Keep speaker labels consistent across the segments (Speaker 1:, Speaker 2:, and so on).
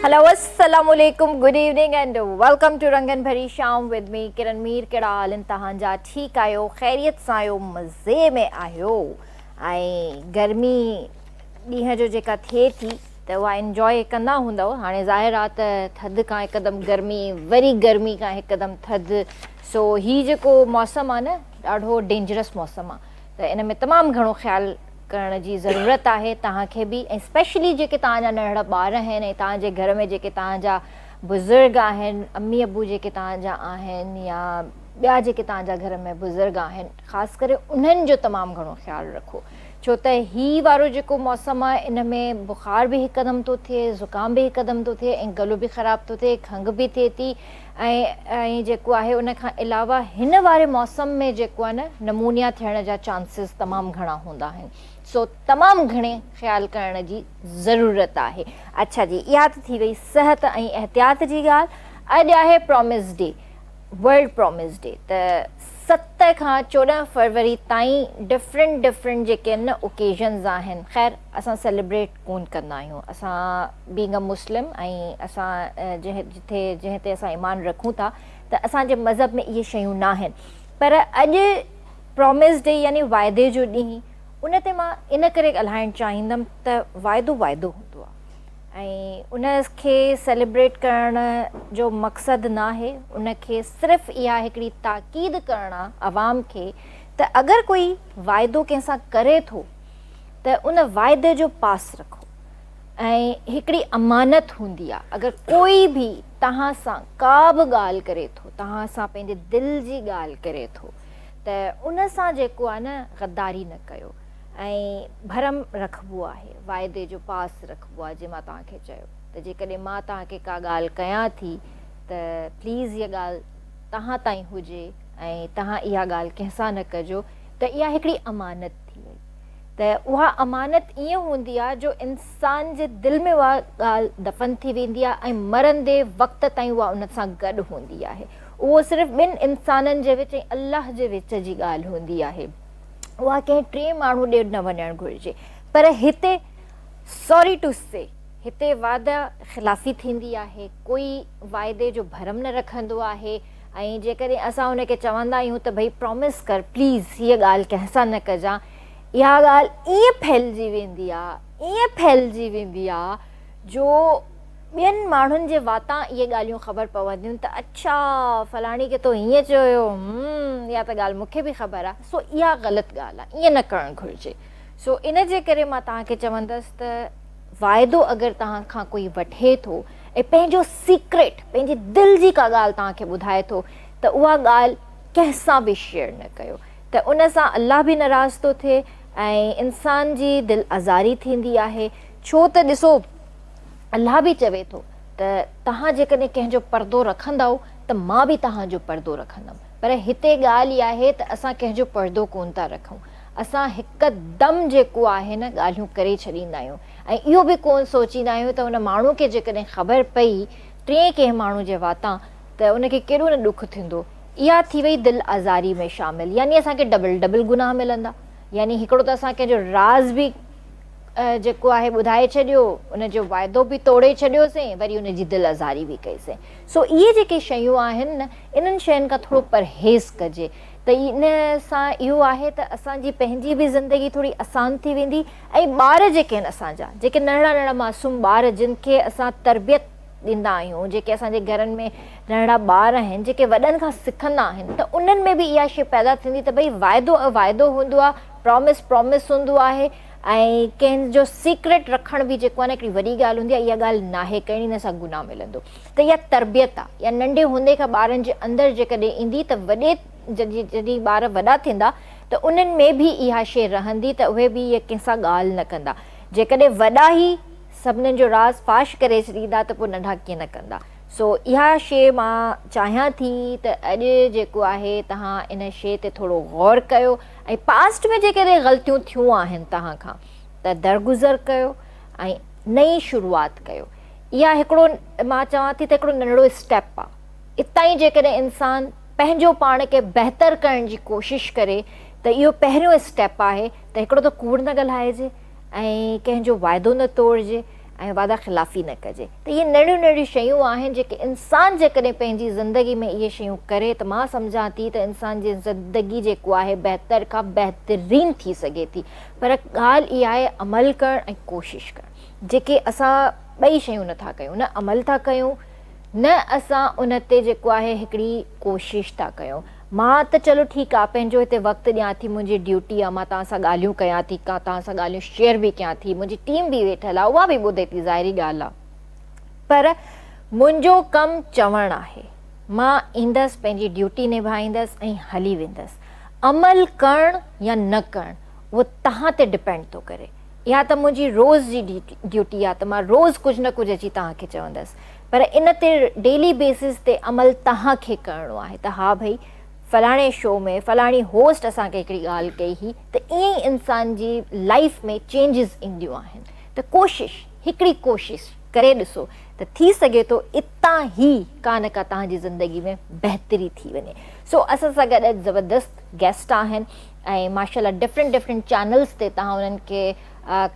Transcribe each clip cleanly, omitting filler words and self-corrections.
Speaker 1: Hello, Assalamualaikum, good evening and welcome to Rangan Bhari Sham with me Kiran Mir. कहिड़ा हाल आहिनि तव्हांजा? ठीकु आहियो, ख़ैरियत सां आहियो, मज़े में आहियो? ऐं गर्मी ॾींहं जो जेका थिए थी त उहा इंजॉय कंदा हूंदव। हाणे ज़ाहिर आहे त थधि खां हिकदमि गर्मी, वरी गर्मी खां हिकदमि थधि, सो हीउ जेको मौसमु आहे न ॾाढो डेंजरस मौसमु आहे, त इन में तमामु घणो ख़्यालु करण जी ज़रूरत आहे तव्हांखे बि, ऐं स्पेशली जेके तव्हांजा नंढड़ा ॿार आहिनि ऐं तव्हांजे घर में जेके तव्हांजा बुज़ुर्ग आहिनि, अम्मी अबू जेके तव्हांजा आहिनि या ॿिया जेके तव्हांजा घर में बुज़ुर्ग आहिनि, ख़ासि करे उन्हनि जो तमामु घणो ख़्यालु रखो। छो त हीउ वारो जेको मौसमु आहे इन में बुख़ार बि हिकदमि थो थिए, ज़ुकाम बि हिकदमि थो थिए, ऐं गलो बि ख़राबु थो थिए, खंघि बि थिए थी, ऐं जेको आहे उन खां अलावा हिन वारे मौसम में जेको आहे न नमूनिया थियण जा चांसिस तमामु घणा हूंदा आहिनि। सो तमामु घणे ख़्यालु करण जी ज़रूरत आहे। अच्छा जी, इहा त थी वई सिहत ऐं एहतियात जी ॻाल्हि। अॼु आहे promise day, world promise day. त 7 खां 14 फरवरी ताईं डिफरेंट जेके आहिनि न ओकेजन्स आहिनि, ख़ैर असां सेलिब्रेट कोन कंदा आहियूं, असां बीइंग अ मुस्लिम ऐं असां जंहिं ते असां ईमान रखूं था त असांजे मज़हब में इहे शयूं न आहिनि। पर अॼु प्रॉमिस डे यानी वाइदे जो ॾींहुं, उन ते मां इन करे ॻाल्हाइणु चाहींदमि त वाइदो हूंदो आहे ऐं उन खे सेलिब्रेट करण जो मक़सदु न आहे, उन खे सिर्फ़ु इहा हिकिड़ी ताक़ीद करणु आहे अवाम खे त अगरि कोई वाइदो कंहिंसां करे थो त उन वाइदे जो पास रखो। ऐं हिकिड़ी अमानत हूंदी आहे, अगरि कोई बि तव्हां सां का बि ॻाल्हि करे थो, तव्हां सां पंहिंजे दिलि जी ॻाल्हि करे थो त उन सां जेको आहे न गद्दारी न कयो ऐं भरम रखिबो आहे, वाइदे जो पास रखिबो आहे। जीअं मां तव्हांखे चयो त जेकॾहिं मां तव्हांखे का ॻाल्हि कयां थी त प्लीज़ इहा ॻाल्हि तव्हां ताईं हुजे ऐं तव्हां इहा ॻाल्हि कंहिंसां न कजो, त इहा हिकिड़ी अमानत थी वई। त उहा अमानत ईअं हूंदी आहे जो इंसान जे दिलि में उहा ॻाल्हि दफ़न थी वेंदी आहे ऐं मरंदे वक़्त ताईं उहा उन सां गॾु हूंदी आहे। उहो सिर्फ़ु ॿिनि इंसाननि जे विच ऐं अलाह जे विच जी ॻाल्हि हूंदी आहे, उहा कंहिं टे माण्हू ॾे न वञणु घुरिजे। पर हिते सॉरी टू से, हिते वाइदा ख़िलाफ़ी थींदी आहे, कोई वाइदे जो भरम न रखंदो आहे। ऐं जेकॾहिं असां हुनखे चवंदा आहियूं त भई प्रॉमिस कर, प्लीज़ हीअ ॻाल्हि कंहिंसां न कजां, इहा ॻाल्हि ईअं फैलिजी वेंदी आहे जो ॿियनि माण्हुनि जे वाता इहे ॻाल्हियूं ख़बर पवंदियूं त अच्छा फलाणी खे तो हीअं चयो, इहा त ॻाल्हि मूंखे बि ख़बर आहे। सो इहा ग़लति ॻाल्हि आहे, ईअं न करणु घुरिजे। सो इन जे करे मां तव्हांखे चवंदसि त वाइदो अगरि तव्हां खां कोई वठे थो ऐं पंहिंजो सीक्रेट, पंहिंजी दिलि जी का ॻाल्हि तव्हांखे ॿुधाए थो त उहा ॻाल्हि कंहिंसां बि शेयर न कयो, त उन सां अलाह बि नाराज़ थो थिए ऐं इंसान जी दिलि आज़ारी थींदी आहे। छो त ॾिसो, अलाह बि चवे थो त तव्हां जेकॾहिं कंहिंजो पर्दो रखंदव त मां बि तव्हांजो पर्दो रखंदमि। पर हिते ॻाल्हि इहा आहे त असां कंहिंजो पर्दो कोन था रखूं, असां हिकदमि जेको आहे न ॻाल्हियूं करे छॾींदा आहियूं ऐं इहो बि कोन सोचींदा आहियूं त हुन माण्हू खे जेकॾहिं ख़बर पई टे कंहिं माण्हू जे वाता त उनखे केॾो न ॾुखु थींदो। इहा थी वई दिलि आज़ारी में शामिलु, यानी असांखे डबल गुनाह मिलंदा। यानी हिकिड़ो त असां कंहिंजो राज़ बि जेको आहे ॿुधाए छॾियो, उनजो वाइदो बि तोड़े छॾियोसीं, वरी उनजी दिलि आज़ारी बि कईसीं। सो इहे जेके शयूं आहिनि न, इन्हनि शयुनि खां थोरो परहेज़ कजे, त इन सां इहो आहे त असांजी पंहिंजी बि ज़िंदगी थोरी आसान थी वेंदी ऐं ॿार जेके आहिनि असांजा, जेके नंढड़ा मासूम ॿार जिन खे असां तरबियत ॾींदा आहियूं, जेके असांजे घरनि में नंढड़ा ॿार आहिनि जेके वॾनि खां सिखंदा आहिनि, त उन्हनि में बि इहा शइ पैदा थींदी त भई वाइदो हूंदो आहे, प्रॉमिस हूंदो आहे ऐं कंहिंजो सीक्रेट रखण बि जेको आहे न हिकिड़ी वॾी ॻाल्हि हूंदी आहे। इहा ॻाल्हि नाहे करणी, हिन सां गुनाह मिलंदो। त इहा तरबियत आहे, या नंढे हूंदे खां ॿारनि जे अंदरि जेकॾहिं ईंदी त जॾहिं ॿार वॾा थींदा त उन्हनि में बि इहा शइ रहंदी त उहे बि इहा कंहिंसां ॻाल्हि न कंदा। जेकॾहिं वॾा ई सभिनीनि जो राज़ फाश करे छॾींदा त पोइ नंढा कीअं न कंदा। सो इहा शइ मां चाहियां थी त अॼु जेको आहे तव्हां इन शइ ते थोरो गौर कयो ऐं पास्ट में जेकॾहिं ग़लतियूं थियूं आहिनि तव्हां खां त दरगुज़र कयो ऐं नई शुरूआति कयो। इहा हिकिड़ो मां चवां थी त हिकिड़ो नंढिड़ो स्टेप आहे। इतां ई जेकॾहिं इंसानु पंहिंजो पाण खे बहितर करण जी कोशिशि करे त इहो पहिरियों स्टेप आहे त हिकिड़ो त कूड़ न ॻाल्हाइजे ऐं कंहिंजो वाइदो न तोड़िजे ऐं वादा ख़िलाफ़ी न कजे। त इहे नंढियूं नंढियूं शयूं आहिनि जेके इंसानु जेकॾहिं पंहिंजी ज़िंदगी में इहे शयूं करे त मां सम्झां थी त इंसान जी ज़िंदगी जेको आहे बहितर खां बहितरीन थी सघे थी। पर ॻाल्हि इहा आहे अमल करणु ऐं कोशिशि करणु, जेके असां ॿई शयूं नथा कयूं, न अमल था कयूं न असां उन ते जेको आहे हिकिड़ी कोशिशि था कयूं। मां त चलो ठीकु आहे पंहिंजो हिते वक़्तु ॾियां थी, मुंहिंजी ड्यूटी आहे, मां तव्हां सां ॻाल्हियूं कयां थी, तव्हां सां ॻाल्हियूं शेयर बि कयां थी, मुंहिंजी टीम बि वेठल आहे उहा बि ॿुधे थी, ज़ाहिरी ॻाल्हि आहे। पर मुंहिंजो कमु चवणु आहे, मां ईंदसि पंहिंजी ड्यूटी निभाईंदसि ऐं हली वेंदसि। अमल करणु या न करणु उहो तव्हां ते डिपेंड थो करे। इहा त मुंहिंजी रोज़ जी ड्यूटी आहे त मां रोज़ कुझु न कुझु अची तव्हांखे चवंदसि, पर इन ते डेली बेसिस ते अमल तव्हांखे करिणो आहे त हा भई फलाणे शो में फलाणी होस्ट असांखे हिकिड़ी ॻाल्हि कई हुई त ईअं ई इंसान जी लाइफ में चेंजिस ईंदियूं आहिनि। त कोशिशि हिकिड़ी कोशिशि करे ॾिसो त थी सघे थो इतां ई का न का तव्हांजी ज़िंदगी में बहितरी थी वञे। सो असां सां गॾु ज़बरदस्त गेस्ट आहिनि ऐं माशाल्लाह डिफरेंट चैनल्स ते तव्हां उन्हनि खे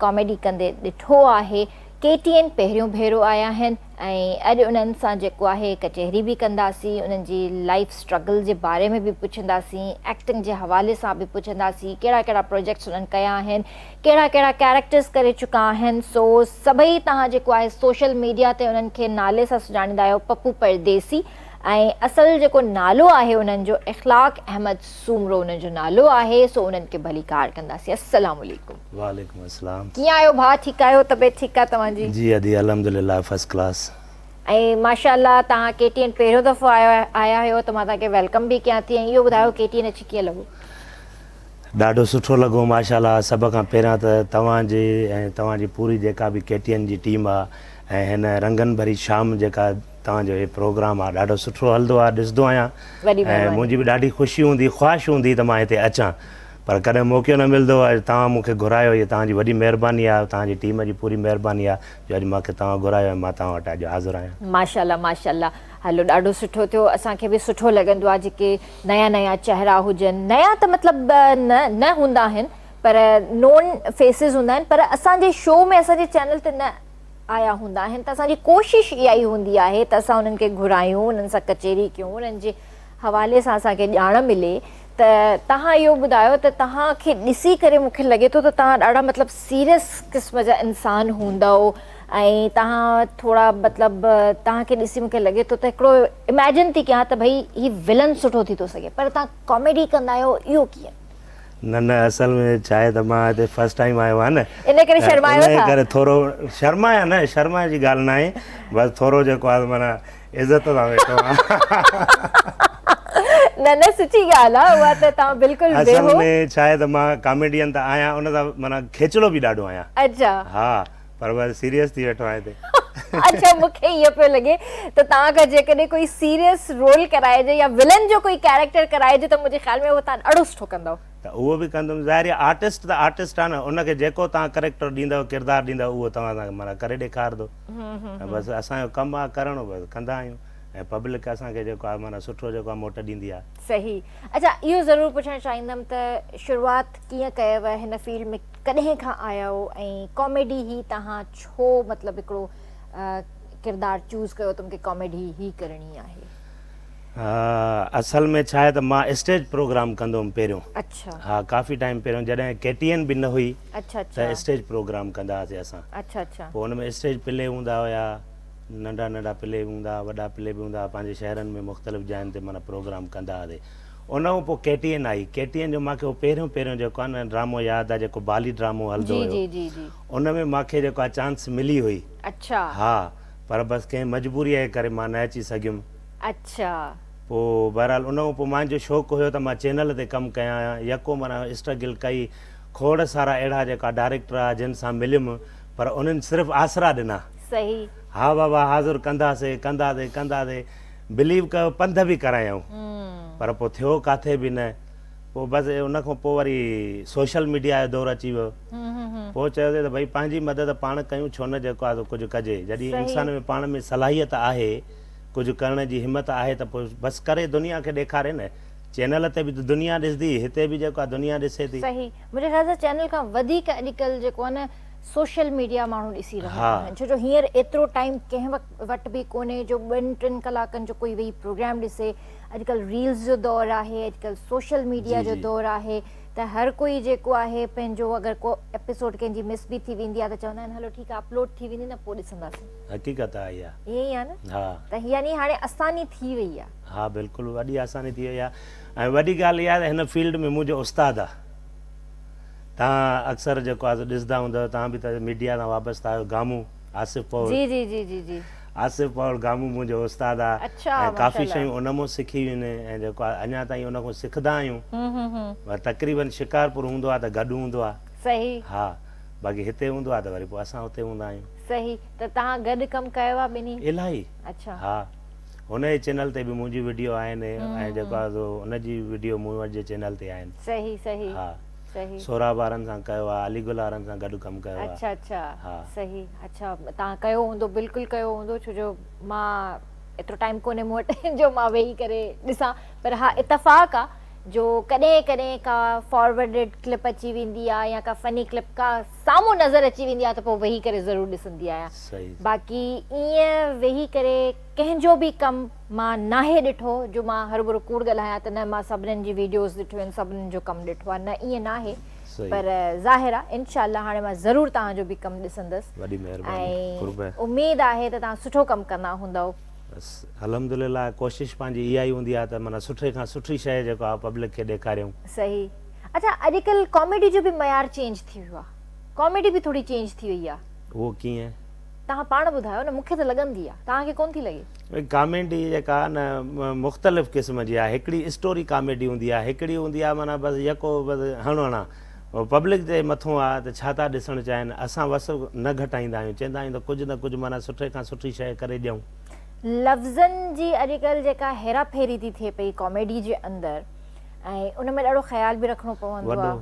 Speaker 1: कॉमेडी कंदे ॾिठो आहे। KTN पहिरियों भेरो आया आहिनि ऐं अॼु उन्हनि सां जेको आहे कचहरी बि कंदासीं, उन्हनि जी लाइफ स्ट्रगल जे बारे में बि पुछंदासीं, एक्टिंग जे हवाले सां बि पुछंदासीं, कहिड़ा कहिड़ा प्रोजेक्ट्स उन्हनि कया आहिनि, कहिड़ा कहिड़ा कैरेक्टर्स करे चुका आहिनि। सो सभई तव्हां जेको आहे सोशल मीडिया ते उन्हनि खे नाले सां सुञाणींदा आहियो, पप्पू परदेसी, ऐं असल जेको नालो आहे उन्हनि जो इख़लाक़ अहमद सूमरो उन्हनि जो नालो आहे। सो उन्हनि खे भली कार कंदासीं। अस्सलाम वालेकुम।
Speaker 2: वालेकुम अस्सलाम।
Speaker 1: कीअं आहियो भाउ, ठीकु आहियो, तबियत ठीकु आहे तव्हांजी?
Speaker 2: जी अदी अल्हम्दुलिल्लाह फर्स्ट क्लास।
Speaker 1: ऐं माशाल्लाह तव्हां KTN पहिरियों दफ़ो आया आहियो त मां तव्हांखे वेलकम बि कयां थी। ऐं इहो ॿुधायो KTN अची कीअं लॻो?
Speaker 2: ॾाढो सुठो लॻो माशाल्लाह। सभ खां पहिरियां त तव्हांजी ऐं तव्हांजी पूरी जेका बि KTN जी टीम आहे ऐं हिन रंगन भरी शाम जेका तव्हांजो इहो प्रोग्राम आहे ॾाढो सुठो हलंदो आहे, ॾिसंदो आहियां ऐं मुंहिंजी बि ॾाढी ख़ुशी हूंदी, ख़्वाहिश हूंदी त मां हिते अचां, पर कॾहिं मौक़ो न मिलंदो आहे। तव्हां मूंखे घुरायो, इहा तव्हांजी वॾी महिरबानी आहे, तव्हांजी टीम जी पूरी महिरबानी आहे जो अॼु मूंखे तव्हां घुरायो ऐं मां तव्हां वटि अॼु हाज़िर आहियां।
Speaker 1: माशाल्लाह माशाल्लाह। हलो ॾाढो सुठो थियो, असांखे बि सुठो लॻंदो आहे जेके नया चेहरा हुजनि। नया त मतिलबु न हूंदा आहिनि पर नोन फेसिस हूंदा आहिनि, पर असांजे शो में असांजे चैनल ते न आया हूंदा आहिनि त असांजी कोशिशि इहा ई हूंदी आहे त असां उन्हनि खे घुरायूं, उन्हनि सां कचहरी कयूं, उन्हनि जे हवाले सां असांखे ॼाण मिले। त तव्हां इहो ॿुधायो त तव्हांखे ॾिसी करे मूंखे लॻे थो त तव्हां ॾाढा मतिलबु सीरियस क़िस्म जा इंसान हूंदव ऐं तव्हां थोरा मतिलबु तव्हांखे ॾिसी मूंखे लॻे थो त हिकिड़ो इमेजिन थी कयां त भई हीउ विलन सुठो थी थो सघे, पर तव्हां कॉमेडी कंदा आहियो, इहो कीअं?
Speaker 2: न असल में छा आहे त मां हिते फर्स्ट टाइम आयो आहे न,
Speaker 1: इन करे शर्मायो था?
Speaker 2: इन करे थोरो शर्माया न, शर्मा जी ॻाल्हि न आहे, बसि थोरो जेको आहे माना इज़त सां वेठो आहे।
Speaker 1: न सची ॻाल्हि आहे उहा त तव्हां बिल्कुलु।
Speaker 2: असल में छा आहे त मां कॉमेडियन त आहियां, उन सां माना खिचड़ो बि ॾाढो आहियां।
Speaker 1: अच्छा।
Speaker 2: हा, पर बसि सीरियस थी वेठो आहियां हिते।
Speaker 1: अच्छा, मूंखे इहो पियो लॻे त तव्हां खां जेकॾहिं कोई सीरियस रोल कराइजे या विलन जो कोई कैरेक्टर कराइजे त मुंहिंजे ख़्याल में उहो तव्हां ॾाढो सुठो कंदव।
Speaker 2: त उहो बि कंदुमि, ज़ाहिर आहे आर्टिस्ट त आर्टिस्ट आहे न, उनखे जेको तव्हां करेक्टर ॾींदव, किरदारु ॾींदव, उहो तव्हां माना करे ॾेखारंदो। बसि असांजो कमु आहे करणो, बसि कंदा आहियूं ऐं पब्लिक असांखे जेको आहे माना सुठो जेको आहे मोट ॾींदी आहे।
Speaker 1: सही। अच्छा, इहो ज़रूरु पुछणु चाहींदमि त शुरूआति कीअं कयव हिन फील्ड में, कॾहिं खां आया हो ऐं कॉमेडी ई तव्हां छो मतिलबु हिकिड़ो किरदारु चूज़ कयो त मूंखे कॉमेडी ई करणी आहे?
Speaker 2: असल में छा आहे त मां स्टेज प्रोग्राम कंदो हुउमि पहिरियों।
Speaker 1: अच्छा।
Speaker 2: हा, काफ़ी टाइम पहिरियों जॾहिं KTN बि न हुई।
Speaker 1: अच्छा
Speaker 2: त स्टेज प्रोग्राम कंदा हुआसीं असां।
Speaker 1: अच्छा अच्छा।
Speaker 2: पोइ हुन में स्टेज प्ले हूंदा हुया, नंढा प्ले हूंदा, वॾा प्ले बि हूंदा, पंहिंजे शहरनि में मुख़्तलिफ़ जायुनि ते माना प्रोग्राम कंदा हुआसीं। उन खां पोइ KTN आई। KTN जो मूंखे पहिरियों जेको आहे न ड्रामो यादि आहे, जेको बाली ड्रामो हलंदो हुयो, उन में मूंखे जेको आहे चांस मिली हुई।
Speaker 1: अच्छा।
Speaker 2: हा, पर बसि कंहिं मजबूरीअ जे करे मां न अची सघियुमि।
Speaker 1: अच्छा।
Speaker 2: पोइ बहरहाल उन खां पोइ मुंहिंजो शौक़ु हुयो त मां चैनल ते कमु कयां, यको माना स्ट्रगल कई, खोड़ सारा अहिड़ा जेका डायरेक्टर आहे जिन सां मिलियुमि, पर उन्हनि सिर्फ़ु आसरा ॾिना।
Speaker 1: सही
Speaker 2: हा बाबा हाज़ुर कंदासीं बिलीव कयो पंध बि करायूं पर पोइ थियो काथे बि न पोइ बसि उन खां पोइ वरी सोशल मीडिया जो दौरु अची वियो पोइ चयोसीं त भई पंहिंजी मदद पाण कयूं छो न जेको आहे कुझु कजे जॾहिं इंसान में पाण में सलाहियत आहे कुझु करण जी हिमत आहे त पोइ बसि करे दुनिया खे ॾेखारे न चैनल ते बि दुनिया ॾिसंदी हिते बि जेको आहे दुनिया ॾिसे थी
Speaker 1: सही मुंहिंजे ख़्याल सां चैनल खां वधीक अॼुकल्ह जेको आहे न सोशल मीडिया माण्हू ॾिसी रहिया आहिनि छो जो हींअर एतिरो टाइम कंहिं वटि बि कोन्हे जो 2-3 कलाकनि जो कोई वेही प्रोग्राम ॾिसे अॼुकल्ह रील्स जो दौरु आहे अॼुकल्ह सोशल मीडिया जो दौरु आहे त हर कोई जेको आहे पंहिंजो अगरि को एपिसोड कंहिंजी मिस बि थी वेंदी आहे त चवंदा आहिनि हलो ठीकु आहे अपलोड थी वेंदी न पोइ ॾिसंदासीं
Speaker 2: हक़ीक़त आहे इहा
Speaker 1: ईअं ई आहे न
Speaker 2: हा
Speaker 1: त यानी हाणे आसानी थी वई आहे
Speaker 2: हा बिल्कुलु वॾी आसानी थी वई आहे ऐं वॾी ॻाल्हि इहा आहे त हिन फील्ड में मुंहिंजो उस्तादु आहे तव्हां अक्सर जेको आहे ॾिसंदा हूंदव तव्हां बि त मीडिया तां वापसि आहियो गामू आसिफ़ पौड़
Speaker 1: जी जी जी जी जी
Speaker 2: आसिफ़ पौड़ गामू मुंहिंजो उस्तादु आहे ऐं काफ़ी शयूं उन मां सिखी आहिनि ऐं जेको आहे अञा ताईं उन खां सिखंदा आहियूं तक़रीबन शिकारपुर हूंदो आहे त गॾु हूंदो आहे
Speaker 1: सही
Speaker 2: हा बाक़ी हिते हूंदो आहे त वरी पोइ असां हुते हूंदा आहियूं
Speaker 1: सही त तव्हां गॾु कमु कयो आहे ॿिन्ही
Speaker 2: इलाही
Speaker 1: अच्छा
Speaker 2: हा हुनजे चैनल ते बि मुंहिंजी वीडियो आहिनि ऐं जेको आहे हुनजी वीडियो मूं वटि जे चैनल ते आहिनि
Speaker 1: सही सही
Speaker 2: हा
Speaker 1: सही
Speaker 2: सोराब वारनि सां कयो आहे अलीगुल वारनि सां गॾु कमु कयो आहे
Speaker 1: अच्छा अच्छा
Speaker 2: हा
Speaker 1: सही अच्छा तव्हां कयो हूंदो बिल्कुलु कयो हूंदो छो जो मां एतिरो टाइम कोन्हे मूं वटि जो मां वेही करे ॾिसां पर हा इतफ़ाक़ आहे जो कॾहिं कॾहिं का फॉरवर्डेड क्लिप अची वेंदी आहे या का फनी क्लिप का साम्हूं नज़र अची वेंदी आहे त पोइ वेही करे ज़रूरु ॾिसंदी आहियां बाक़ी ईअं वेही करे कंहिंजो बि कमु मां नाहे ॾिठो जो मां हर भरू कूड़ ॻाल्हायां त न मां सभिनीनि जी वीडियोस ॾिठियूं आहिनि सभिनीनि जो कमु ॾिठो आहे न ईअं नाहे पर ज़ाहिर आहे इनशाला हाणे मां ज़रूरु तव्हांजो बि कमु ॾिसंदसि ऐं उमेदु आहे त तव्हां सुठो कमु कंदा हूंदव
Speaker 2: बसि अल्हम्दुलिल्लाह कोशिशि पंहिंजी इहा ई हूंदी आहे त माना सुठे खां सुठी शइ जेको आहे पब्लिक खे ॾेखारियूं
Speaker 1: सही अच्छा अॼुकल्ह कॉमेडी जो बि मयार चेंज थी वियो आहे कॉमेडी बि थोरी चेंज थी वई आहे
Speaker 2: उहो कीअं
Speaker 1: तव्हां पाण ॿुधायो न मूंखे त लॻंदी आहे तव्हांखे कोन थी लॻे
Speaker 2: भई कॉमेडी जेका आहे न मुख़्तलिफ़ क़िस्म जी आहे हिकिड़ी स्टोरी कॉमेडी हूंदी आहे हिकिड़ी हूंदी आहे माना बसि यको बसि हणणा पब्लिक जे मथां आहे त छा था ॾिसणु चाहिनि असां बसि न घटाईंदा आहियूं चवंदा आहियूं त कुझु न कुझु माना सुठे खां सुठी शइ करे ॾियूं
Speaker 1: लफ़्ज़नि जी अॼुकल्ह जेका हेरा फेरी थी थिए पई कॉमेडी जे अंदरि ऐं उन में ॾाढो ख़्यालु बि रखिणो पवंदो आहे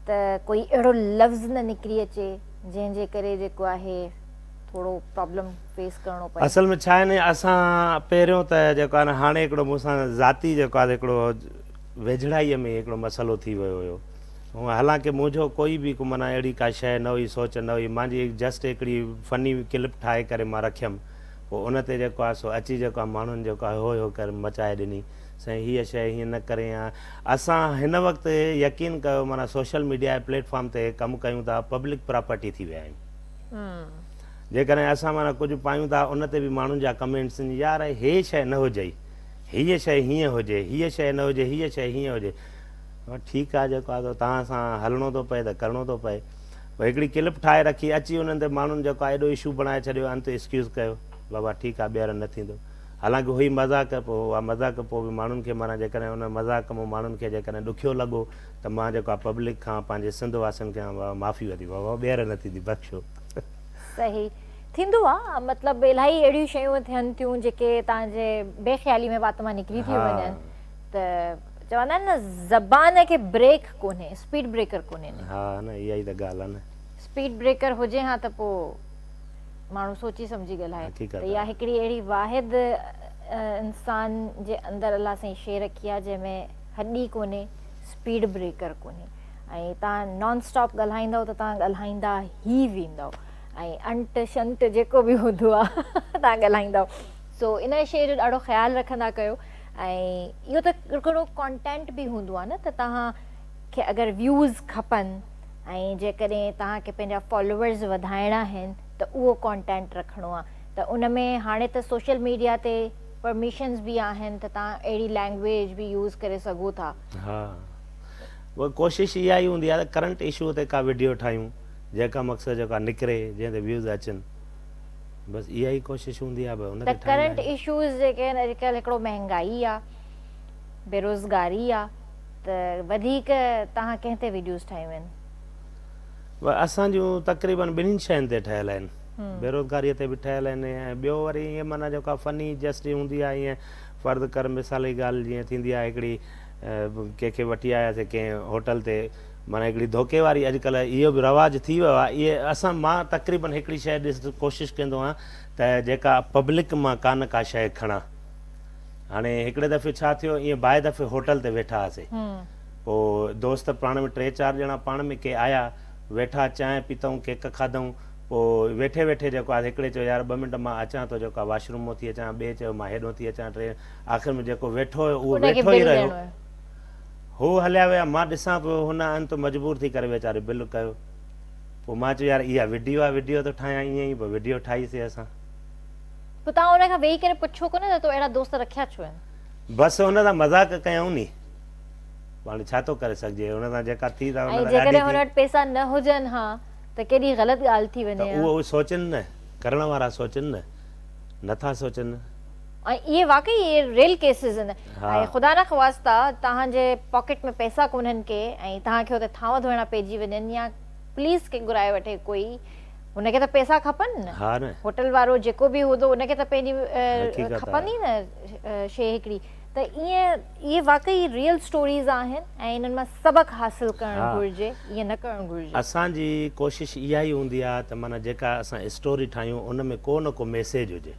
Speaker 1: त कोई अहिड़ो लफ़्ज़ न निकिरी अचे जंहिंजे करे जेको आहे थोरो प्रॉब्लम फेस करिणो पए
Speaker 2: असल में छा आहे न असां पहिरियों त जेको आहे न हाणे हिकिड़ो मूंसां ज़ाती जेको आहे हिकिड़ो वेझड़ाईअ में हिकिड़ो मसइलो थी वियो हुयो ऐं हालांकि मुंहिंजो कोई बि माना अहिड़ी का शइ न हुई सोच न हुई मुंहिंजी जस्ट हिकिड़ी फनी क्लिप ठाहे करे मां रखियमि पोइ उन ते जेको आहे सो अची जेको आहे माण्हुनि जेको आहे हो करे मचाए ॾिनी साईं हीअ शइ हीअं न करे या असां हिन वक़्तु यकीन कयो माना सोशल मीडिया जे प्लेटफॉर्म ते कमु कयूं था पब्लिक प्रॉपर्टी थी विया आहियूं जेकॾहिं असां माना कुझु पायूं था उन ते बि माण्हुनि जा कमेंट्स आहिनि यार हे शइ न हुजे हीअ शइ हीअं हुजे हीअ शइ न हुजे हीअ शइ हीअं हुजे ठीकु आहे जेको आहे तव्हां सां हलणो थो पए त करिणो थो पए पोइ हिकिड़ी क्लिप ठाहे रखी अची उन्हनि ते माण्हुनि जेको आहे एॾो इशू बणाए छॾियो अंत एक्सक्यूज़ कयो बाबा ठीकु आहे ॿीहर न थींदो हालांकि हुई मज़ाक पोइ उहा मज़ाक पोइ बि माण्हुनि खे माना जेकॾहिं उन मज़ाक मां माण्हुनि खे जेकॾहिं ॾुखियो लॻो त मां जेको आहे पब्लिक खां पंहिंजे सिंध वासियुनि खे माफ़ी वठी बाबा ॿीहर न थींदी बख़्शो
Speaker 1: सही थींदो आहे मतिलबु इलाही अहिड़ियूं शयूं थियनि थियूं जेके तव्हांजे बेख़्याली में वात मां निकिरी थियूं वञनि त चवंदा आहिनि न ज़बान खे ब्रेक कोन्हे स्पीड ब्रेकर कोन्हे
Speaker 2: हा न इहा ई त ॻाल्हि आहे न
Speaker 1: स्पीड ब्रेकर हुजे हा त पोइ माण्हू सोची सम्झी ॻाल्हाए त इहा हिकिड़ी अहिड़ी वाहिद इंसान जे अंदरि अलाह साईं शइ रखी आहे जंहिंमें हॾी कोन्हे स्पीड ब्रेकर कोन्हे ऐं तव्हां नॉन स्टॉप ॻाल्हाईंदव त तव्हां ॻाल्हाईंदा ई वेंदव ऐं अंट शंट जेको बि हूंदो आहे तव्हां ॻाल्हाईंदव सो इन शइ जो ॾाढो ख़्यालु रखंदा कयो ऐं इहो त हिकिड़ो कॉन्टेंट बि हूंदो आहे न त तव्हांखे अगरि व्यूज़ खपनि ऐं जेकॾहिं तव्हांखे पंहिंजा फॉलोवर्स वधाइणा आहिनि त उहो कॉन्टेंट रखिणो आहे त उन में हाणे त सोशल मीडिया ते परमिशन्स बि आहिनि त तव्हां अहिड़ी लैंग्वेज बि यूज़ करे सघो था
Speaker 2: हा उहा कोशिशि इहा ई हूंदी आहे त करंट इशू ते का वीडियो ठाहियूं जंहिंका मक़सदु जेका निकिरे जंहिं ते व्यूज़ अचनि बसि इहा ई कोशिशि हूंदी आहे
Speaker 1: त करंट इशूज़ जेके आहिनि अॼुकल्ह हिकिड़ो महांगाई आहे बेरोज़गारी आहे त वधीक तव्हां कंहिं ते वीडियोज़ ठाहियूं आहिनि
Speaker 2: असांजूं तक़रीबन ॿिन्हिनि शयुनि ते ठहियल आहिनि बेरोज़गारीअ ते बि ठहियल आहिनि। ऐं ॿियो वरी ईअं माना जेका फ़नी जस्ट हूंदी आहे, ईअं फ़र्ज़ु कर मिसाल जी ॻाल्हि जीअं थींदी आहे हिकिड़ी कंहिंखे वठी आयासीं कंहिं होटल ते, माना हिकिड़ी धोखे वारी अॼुकल्ह इहो बि रवाजु थी वियो आहे। इहे मां तक़रीबन हिकिड़ी शइ कोशिशि कंदो आहियां त जेका पब्लिक मां कान का शइ खणा। हाणे हिकिड़े दफ़े छा थियो, ईअं बाए दफ़े होटल ते वेठा हुआसीं, पोइ दोस्त पाण में 3-4 ॼणा पाण में के आया, वेठा चांहि पीतऊं, केक खाधऊं। पोइ वेठे वेठे जेको आहे हिकिड़े चयो यार 2 मिंट मां अचां थो, जेको आहे वाशरूम मां थी अचां, ॿिए चयो मां हेॾो थी अचां, आख़िर में जेको वेठो हुयो उहो वेठो ई रहियो। हू हलिया विया, मां ॾिसां पियो, हुन अंत मजबूर थी करे वीचारे बिल कयो। पोइ मां चयो यार इहा वीडियो आहे, वीडियो थो ठाहियां, ईअं ई पोइ वीडियो ठाहीसीं असां।
Speaker 1: पोइ तव्हां हुन खां वेही करे पुछो कोन त तो अहिड़ा दोस्त रखिया छो आहिनि?
Speaker 2: बसि हुन सां मज़ाक कयूं नी, हाणे छा थो करे सघिजे, हुन सां जेका थी था
Speaker 1: जेकॾहिं हुन वटि पैसा न हुजनि हा त केॾी ग़लति ॻाल्हि थी वञे।
Speaker 2: उहो सोचनि न, करण वारा सोचनि न, नथा सोचनि।
Speaker 1: ऐं इहे वाकई इहे रियल केसिस आहिनि। ऐं ख़ुदा न ख़वास्ता तव्हांजे पॉकेट में पैसा कोन्हनि के ऐं तव्हांखे हुते थांव धोइणा पइजी वञनि या पुलिस खे घुराए वठे कोई, हुनखे त पैसा खपनि न। होटल वारो जेको बि हूंदो उनखे त पंहिंजी खपंदी न शइ हिकिड़ी। त इहे वाकई रियल स्टोरीज़ आहिनि ऐं इन्हनि मां सबक़ु हासिल करणु घुरिजे, ईअं न करणु घुरिजे। असांजी कोशिशि इहा ई हूंदी आहे त माना जेका असां स्टोरी ठाहियूं उन में को न को मैसेज हुजे।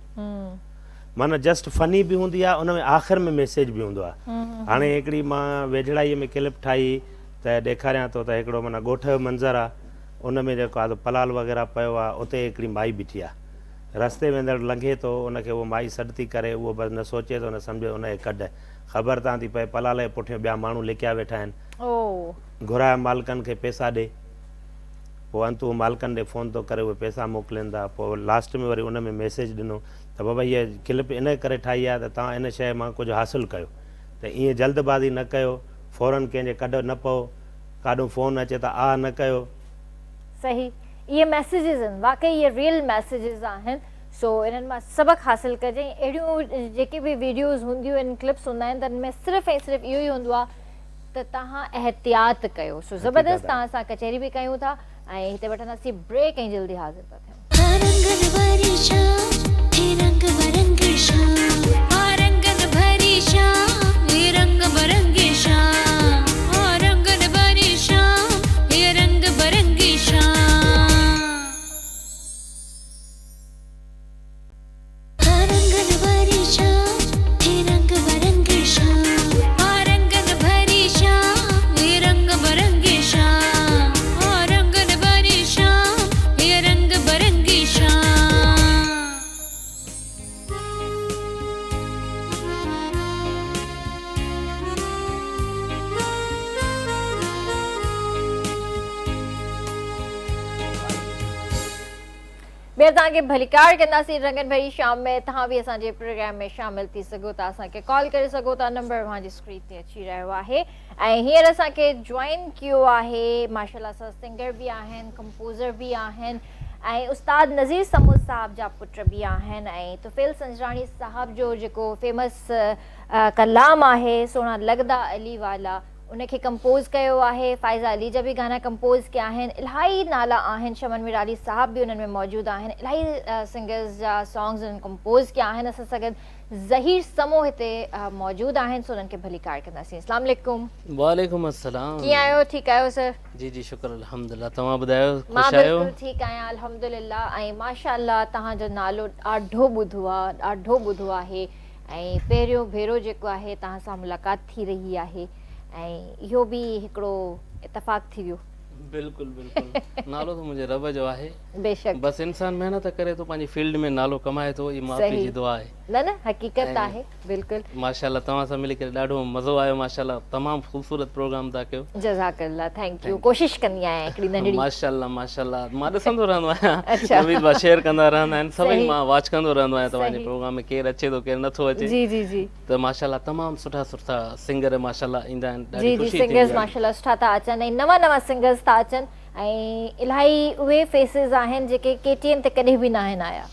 Speaker 1: माना जस्ट फनी बि हूंदी आहे, उन में आख़िर में मैसेज बि हूंदो आहे। हाणे हिकिड़ी मां वेझड़ाईअ में क्लिप ठाही त ॾेखारियां थो त हिकिड़ो माना ॻोठ जो मंज़रु आहे, उन में जेको आहे पलाल वग़ैरह पियो आहे, उते हिकिड़ी माई बीठी आहे, रस्ते वेंदड़ लंघे थो, उनखे उहो माई सॾु थी करे, उहो बसि न सोचे थो न सम्झे, उनखे कढ। ख़बर तां थी पए पलाल जे पुठियां ॿिया माण्हू लिकिया वेठा आहिनि, घुराए मालिकनि खे पैसा ॾे। पोइ अंत उहो मालिकनि ॾे फ़ोन थो करे, उहे पैसा मोकिलीनि था। पोइ लास्ट में वरी उन में मैसेज ॾिनो त बाबा हीअ क्लिप इन करे ठाही आहे त तव्हां इन शइ मां कुझु हासिलु कयो, त ईअं जल्दबाज़ी न कयो, फ़ौरन कंहिंजे कढ न पओ, काॾूं फ़ोन अचे त न कयो। सही, इहे मैसेजिस आहिनि, वाकई इहे रियल मैसेजिस आहिनि। सो इन्हनि मां सबक़ु हासिलु कजे। अहिड़ियूं जेके बि वीडियोज़ हूंदियूं आहिनि, क्लिप्स हूंदा आहिनि, त हिन में सिर्फ़ु ऐं सिर्फ़ु इहो ई हूंदो आहे त तव्हां एहतियात कयो। सो ज़बरदस्त, तव्हां सां कचहरी बि कयूं था ऐं हिते वठंदासीं ब्रेक ऐं जल्दी हाज़िर था थियूं। तव्हांखे भलीकार कंदासीं रंगन भरी शाम में। तव्हां बि असांजे प्रोग्राम में शामिल थी सघो था, असांखे कॉल करे सघो था, नंबर असांजी स्क्रीन ते अची रहियो आहे। ऐं हींअर असांखे जॉइन कयो आहे माशाल्लाह सां सिंगर बि आहिनि, कंपोज़र बि आहिनि ऐं उस्ताद नज़ीर समूद साहब जा पुट बि आहिनि ऐं तुफ़ैल संजराणी साहब जो जेको फेमस कलाम आहे सोना लगदा अली वाला, उनखे कंपोज़ कयो आहे। फ़ाइज़ा अली जा बि गाना कंपोज़ कया आहिनि। इलाही नाला आहिनि, शमन मिराली साहब बि उन्हनि में मौजूदु आहिनि। इलाही सिंगर्स जा सॉन्ग्स उन्हनि कंपोज़ कया आहिनि। असां सां गॾु ज़हीर समो हिते मौजूदु आहिनि, सो उन्हनि खे भलीकार कंदासीं। अस्सलाम वालेकुम।
Speaker 3: वालेकुम अस्सलाम।
Speaker 1: कीअं आहियो? ठीकु आहियो सर?
Speaker 3: जी जी शुक्र अल्हम्दुलिल्लाह। तव्हां ॿुधायो?
Speaker 1: मां बिल्कुलु ठीकु आहियां अल्हम्दुलिल्लाह। ऐं माशाअल्लाह तव्हांजो नालो ॾाढो ॿुधो आहे ऐं पहिरियों भेरो जेको आहे तव्हां सां मुलाक़ात थी रही आहे ऐं इहो बि हिकिड़ो इतफ़ाक़ थी वियो।
Speaker 3: बिल्कुलु बिल्कुलु, नालो तो मुझे रब जो आहे।
Speaker 1: बेशक,
Speaker 3: बस इंसान मेहनत करे तो पंहिंजी फील्ड में नालो कमाए तो, ये माफ़ी जी दुआ आहे।
Speaker 1: न हक़ीक़त आहे। बिल्कुलु
Speaker 3: माशाल्लाह, तव्हां सां मिली करे ॾाढो मज़ो आयो। माशाल्लाह, तमामु ख़ूबसूरत प्रोग्राम था कयो।
Speaker 1: जज़ाकल्लाह, थैंक यू। कोशिशि कंदी आहियां हिकिड़ी नंढड़ी।
Speaker 3: माशाल्लाह माशाल्लाह, मां ॾिसंदो रहंदो आहियां, नवीद भाउ शेयर कंदा रहंदा आहिनि, सभई मां वॉच कंदो रहंदो आहियां तव्हांजे प्रोग्राम में, केरु अचे थो केरु नथो अचे।
Speaker 1: जी जी जी।
Speaker 3: त माशाल्लाह तमामु सुठा सिंगर माशाल्लाह ईंदा आहिनि।
Speaker 1: जी जी, सिंगर्स माशाल्लाह सुठा था अचनि ऐं नवां सिंगर्स था अचनि ऐं इलाही उहे फेसिस आहिनि जेके KTN ते कॾहिं बि न आहिनि आया।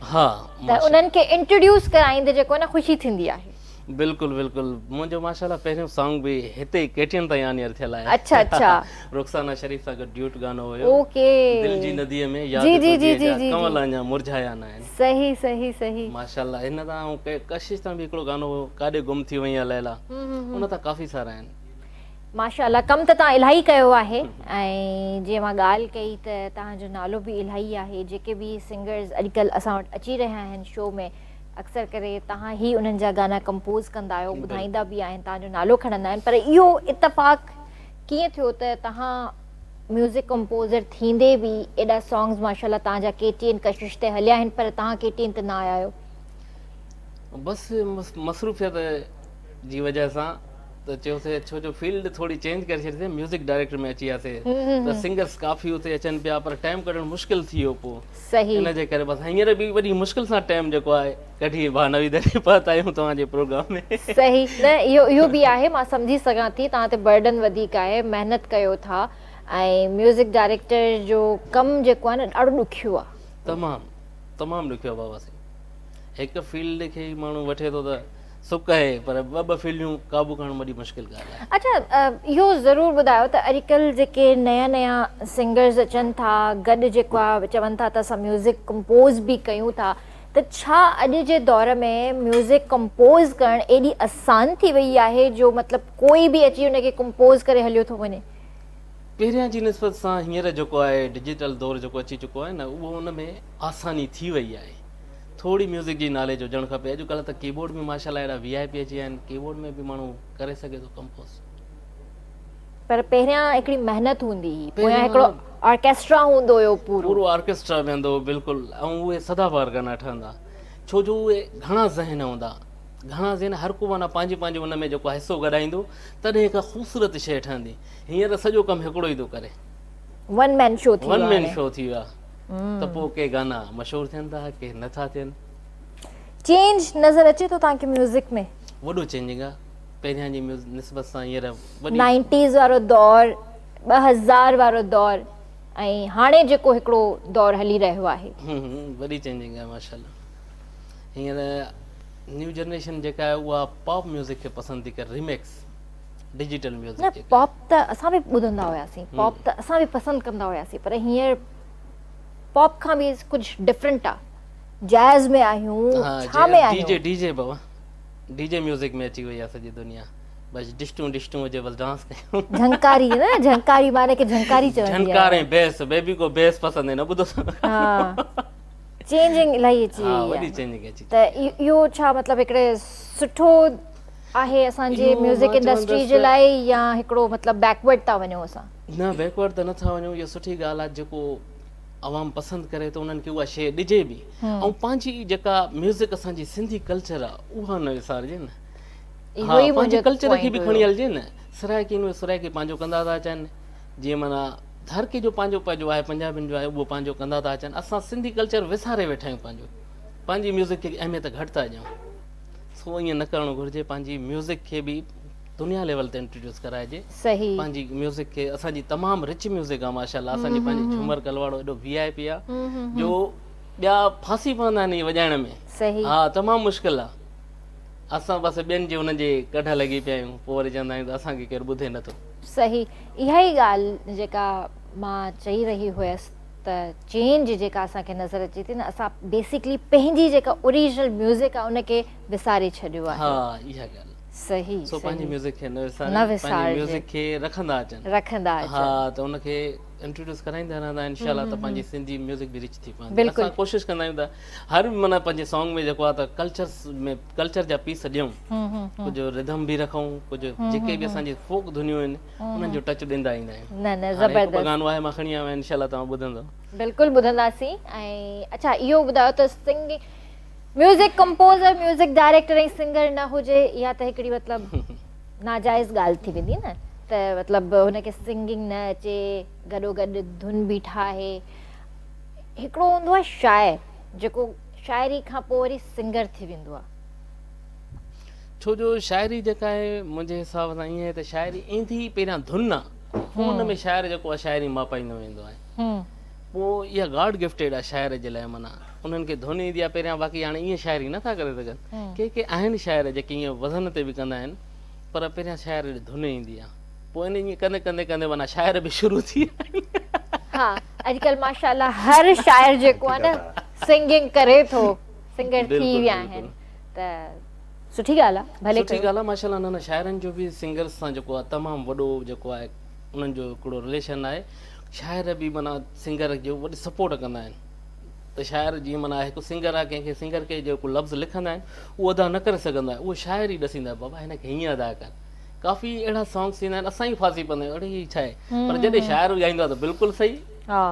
Speaker 3: हा,
Speaker 1: त उन्हनि खे इंट्रोड्यूस कराईंदे जेको न ख़ुशी थींदी आहे।
Speaker 3: बिल्कुलु बिल्कुलु मुंहिंजो माशाल्लाह पहिरियों सॉन्ग बि हिते केटियन ताईं आनियर थियल आहे।
Speaker 1: अच्छा अच्छा
Speaker 3: रुखसाना शरीफ सां गॾु ड्यूट गानो हुयो।
Speaker 1: ओके
Speaker 3: दिल जी नदीअ में याद
Speaker 1: जी जी जी
Speaker 3: तुंहिंजी
Speaker 1: जी
Speaker 3: जा
Speaker 1: जी
Speaker 3: कमल अञा मुरझाया न आहिनि।
Speaker 1: सही सही सही
Speaker 3: माशाल्लाह हिन तां ऐं कशिश तां बि हिकिड़ो गानो हुयो काॾे गुम थी वई आहे लैला, उन तां काफ़ी सारा आहिनि।
Speaker 1: माशाल्लाह कमु त तव्हां इलाही कयो आहे ऐं जीअं मां ॻाल्हि कई त तव्हांजो नालो बि इलाही आहे। जेके बि सिंगर्स अॼुकल्ह असां वटि अची रहिया आहिनि शो में अक्सर करे तव्हां ई उन्हनि जा गाना कंपोज़ कंदा आहियो, ॿुधाईंदा बि आहिनि, तव्हांजो नालो खणंदा आहिनि। पर इहो इतफ़ाक़ कीअं थियो त तव्हां म्यूज़िक कंपोज़र थींदे बि एॾा सॉन्ग्स माशाल्लाह तव्हांजा केटीएन कशिश ते हलिया आहिनि पर तव्हां केटीएन ते न आया आहियो?
Speaker 3: बसि मसरूफ़ियत जी वजह सां त चयोसीं छो जो फील्ड थोड़ी चेंज करे छॾीसीं, म्यूज़िक डायरेक्टर में अची वियासीं त सिंगर्स काफ़ी हुते अचनि पिया पर टाइम कढणु मुश्किल थी वियो पोइ।
Speaker 1: सही
Speaker 3: इन जे करे बसि हींअर बि वॾी मुश्किल सां टाइम जेको आहे कढी भाउ नवी दरी पहुता आहियूं तव्हांजे प्रोग्राम में।
Speaker 1: सही न इहो बि आहे, मां सम्झी सघां थी तव्हां ते बर्डन वधीक आहे, महिनत कयो था ऐं म्यूज़िक डायरेक्टर जो कमु जेको आहे न ॾाढो ॾुखियो आहे।
Speaker 3: तमामु ॾुखियो आहे बाबा। हिकु फील्ड खे माण्हू वठे थो त सुख आहे पर ॿ फील्डियूं क़ाबू करणु वॾी मुश्किल ॻाल्हि आहे।
Speaker 1: अच्छा इहो ज़रूरु ॿुधायो त अॼुकल्ह जेके नया नया सिंगर्स अचनि था गॾु जेको आहे चवनि था त असां म्यूज़िक कंपोज़ बि कयूं था त छा अॼु जे दौर में म्यूज़िक कंपोज़ करणु एॾी आसान थी वई आहे जो मतिलबु कोई बि अची हुनखे कंपोज़ करे हलियो थो वञे?
Speaker 3: पहिरियां जी निस्बत सां हींअर जेको आहे डिजिटल दौर जेको अची चुको आहे न उहो उन में आसानी थी वई आहे। थोड़ी म्यूज़िक जी नॉलेज हुजणु खपे। अॼुकल्ह त कीबोर्ड में माशाल्लाह अहिड़ा VIP अची विया आहिनि, कीबोर्ड में बि माण्हू करे सघे थो कंपोज़। पर
Speaker 1: पहिरियां हिकिड़ी महिनत हूंदी हुई, पोयां हिकिड़ो ऑर्केस्ट्रा हूंदो हुयो,
Speaker 3: पूरो ऑर्केस्ट्रा वेंदो बिल्कुलु, ऐं उहे सदाबहार गाना ठहंदा छो जो उहे घणा ज़हन हूंदा, घणा ज़हन हर को माना पंहिंजे पंहिंजे उन में जेको हिसो गॾाईंदो तॾहिं हिकु ख़ूबसूरत शइ ठहंदी। हींअर सॼो कमु हिकिड़ो ई थो करे,
Speaker 1: वन मैन शो थी
Speaker 3: वियो आहे त पोइ के गाना मशहूरु थियनि था के नथा थियनि।
Speaker 1: चेंज नज़र अचे थो तव्हांखे म्यूज़िक में?
Speaker 3: वॾो चेंजिंग आहे पहिरियां जी निस्बत सां। हींअर
Speaker 1: 90s वारो दौर, 2000 वारो दौर ऐं हाणे जेको हिकिड़ो दौर हली रहियो आहे
Speaker 3: वॾी चेंजिंग आहे माशाल्लाह। हींअर न्यू जनरेशन जेका आहे उहा पॉप म्यूज़िक खे पसंदि थी करे, रिमिक्स डिजिटल म्यूज़िक।
Speaker 1: पॉप त असां बि ॿुधंदा हुआसीं, पॉप त असां बि पसंदि कंदा हुआसीं पर हींअर पॉप खां बि कुझु डिफरेंट आहे। जैज़ में आहियूं, छा में आहियूं?
Speaker 3: डीजे बाबा, डीजे म्यूज़िक में अची वई आहे सॼी दुनिया। बस डिस्टूं हुजे बस डांस कयूं।
Speaker 1: झंकारी न, झंकारी माने के झंकारी चवंदी आहे।
Speaker 3: झंकार ऐं बेस, बेबी को बेस पसंदि है न ॿुधो।
Speaker 1: हां चेंजिंग इलाही अची वई आहे।
Speaker 3: वॾी चेंजिंग अची
Speaker 1: त इहो छा मतिलबु हिकिड़े सुठो आहे असांजे म्यूज़िक इंडस्ट्री जे लाइ या हिकिड़ो मतिलबु बैकवर्ड था वञूं असां?
Speaker 3: न बैकवर्ड त नथा वञूं, इहा सुठी ॻाल्हि आहे। जेको आवाम पसंदि करे त उन्हनि खे उहा शइ ॾिजे बि ऐं पंहिंजी जेका म्यूज़िक असांजी सिंधी कल्चर आहे उहा न विसारिजे न। पंहिंजे कल्चर खे बि खणी हलिजे न। सराइकी में सराइकी पंहिंजो कंदा था अचनि, जीअं माना हर कंहिंजो पंहिंजो पंहिंजो आहे, पंजाबियुनि जो आहे उहो पंहिंजो कंदा था अचनि। असां सिंधी कल्चर विसारे वेठा आहियूं, पंहिंजी म्यूज़िक खे अहमियत घटि था ॾियूं। सो ईअं न करणु घुरिजे, पंहिंजी म्यूज़िक खे बि दुनिया लेवल ते इंट्रोड्यूस कराइजे।
Speaker 1: सही
Speaker 3: पंहिंजी म्यूज़िक खे, असांजी तमामु रिच म्यूज़िक आहे माशाल्लाह। असांजी पंहिंजी झूमर कलवाड़ो एॾो VIP आहे जो ॿिया फासी पवंदा आहिनि वॼाइण में।
Speaker 1: सही
Speaker 3: हा तमामु मुश्किल आहे। असां बसि ॿियनि जे हुनजे कढ लॻी पिया आहियूं, पोइ वरी चवंदा आहियूं त असांखे केरु ॿुधे नथो।
Speaker 1: सही इहा ई ॻाल्हि जेका मां चई रही हुयसि त चेंज जेका असांखे नज़र अचे थी न, असां बेसिकली पंहिंजी जेका ओरिजिनल म्यूज़िक आहे उनखे विसारे छॾियो आहे।
Speaker 3: हा इहा ॻाल्हि
Speaker 1: सही।
Speaker 3: सो पंहिंजी म्यूज़िक खे न विसारे, म्यूज़िक खे रखंदा अचनि। हा त उनखे इंट्रोड्यूस कराईंदा रहंदा इंशाल्लाह त पंहिंजी सिंधी म्यूज़िक बि रिच थी पवंदी। असां कोशिशि कंदा आहियूं त हर माना पंहिंजे सॉन्ग में जेको आहे त कल्चर जा पीस ॾियूं, कुझु रिदम बि रखूं, कुझु जेके बि असांजी फोक धुनियूं आहिनि उन्हनि जो टच ॾींदा ईंदा आहियूं।
Speaker 1: न न ज़बरदस्त
Speaker 3: गानो आहे मां खणी आयो आहियां, इंशाल्लाह तव्हां ॿुधंदव।
Speaker 1: बिल्कुलु ॿुधंदासीं। ऐं अच्छा इहो ॿुधायो त singing music composer, music director ऐं सिंगर न हुजे इहा त हिकिड़ी मतिलबु नाजाइज़ ॻाल्हि थी वेंदी न, त मतिलबु हुनखे सिंगिंग न अचे, गॾोगॾु धुन बि ठाहे। हिकिड़ो हूंदो आहे शाइर जेको शाइरी खां पोइ वरी सिंगर थी वेंदो आहे।
Speaker 3: छो जो शाइरी जेका आहे मुंहिंजे हिसाब सां ईअं आहे त शाइरी ईंदी पहिरियां धुन आहे, पोइ हुन में शाइर जेको आहे शाइरी मापाईंदो वेंदो आहे। पोइ इहा गॉड गिफ्टेड आहे शाइर जे लाइ। माना उन्हनि खे धुन ईंदी आहे पहिरियां, बाक़ी हाणे ईअं शाइरी नथा करे सघनि। के आहिनि शाइर जेके ईअं वज़न ते बि कंदा आहिनि, पर पहिरियां शाइर धुन ईंदी आहे, पोइ इन ईअं कंदे कंदे कंदे माना शाइर बि शुरू थी विया।
Speaker 1: हा, अॼुकल्ह माशाल्लाह हर शाइर जेको आहे न सिंगिंग करे थो, सिंगर थी विया आहिनि, त सुठी ॻाल्हि आहे। भले
Speaker 3: सुठी ॻाल्हि आहे माशाल्लाह। न शाइरनि जो बि सिंगर्स सां जेको आहे तमामु वॾो जेको आहे उन्हनि जो हिकिड़ो रिलेशन आहे। शाइर बि माना सिंगर जो वॾी सपोर्ट कंदा आहिनि। त शाइर जीअं माना हिकु सिंगर आहे, कंहिंखे सिंगर खे जेको लफ़्ज़ लिखंदा आहिनि उहो अदा न करे सघंदा आहिनि, उहो शाइर ई ॾसींदा बाबा हिनखे हीअं अदा कर। काफ़ी अहिड़ा सॉन्ग्स ईंदा आहिनि, असां ई फासी पवंदा आहियूं, अड़े छा आहे, पर जॾहिं शाइर ॻाईंदो आहे त बिल्कुलु सही।
Speaker 1: हा,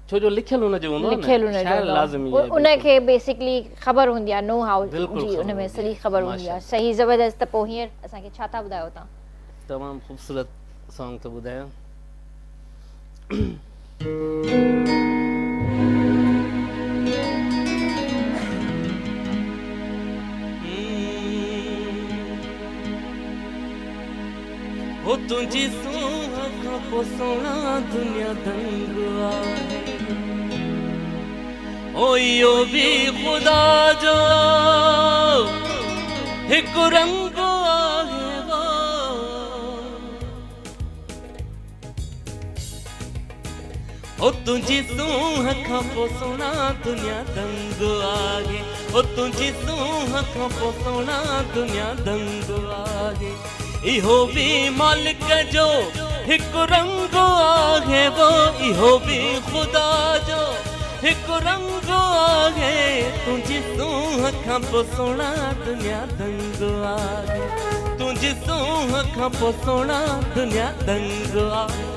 Speaker 3: छो जो लिखियल हुनजो हूंदो आहे, शाइर लाज़मी आहे,
Speaker 1: उनखे बेसिकली ख़बर हूंदी आहे, नो हाउ
Speaker 3: बिल्कुलु
Speaker 1: जी उनमें सॼी ख़बर हूंदी आहे। सही, ज़बरदस्त। त पोइ हींअर असांखे छा था ॿुधायो तव्हां?
Speaker 3: तमामु ख़ूबसूरत सॉन्ग थो ॿुधायां। हो तुझी सूह खां पोइ सोना दुनिया दंग आहे, ओ इहो बि ख़ुदा जो हिकु रंग आहे वो। ओ तुझी सूह खां पोइ सोना दुनिया दंग आहे, ओ तुझी सूह खां पोइ सोना दुनिया दंग आहे, इहो बि मालिक जो हिकु रंग आहे वो, इहो बि ख़ुदा जो हिकु रंग आहे, तुंहिंजी सूह खां पोइ सोना दुनिया दंग आहे, तुंहिंजी सूह खां पोइ सोना दुनिया दंग आहे।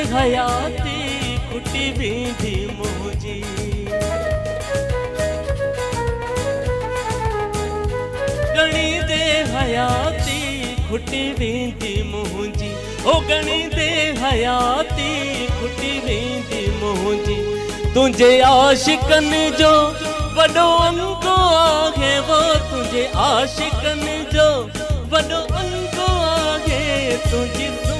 Speaker 3: हयाती खुटी वेंदी मुंहिंजी, घणी दे हयाती खुटी वेंदी मुंहिंजी, ओ घणी दे हयाती खुटी वेंदी मुंहिंजी, तुंहिंजे आशिकनि जो वॾो अंग आहे वो, तुंहिंजे आशिकनि जो वॾो अंग आहे, तुंहिंजी सूह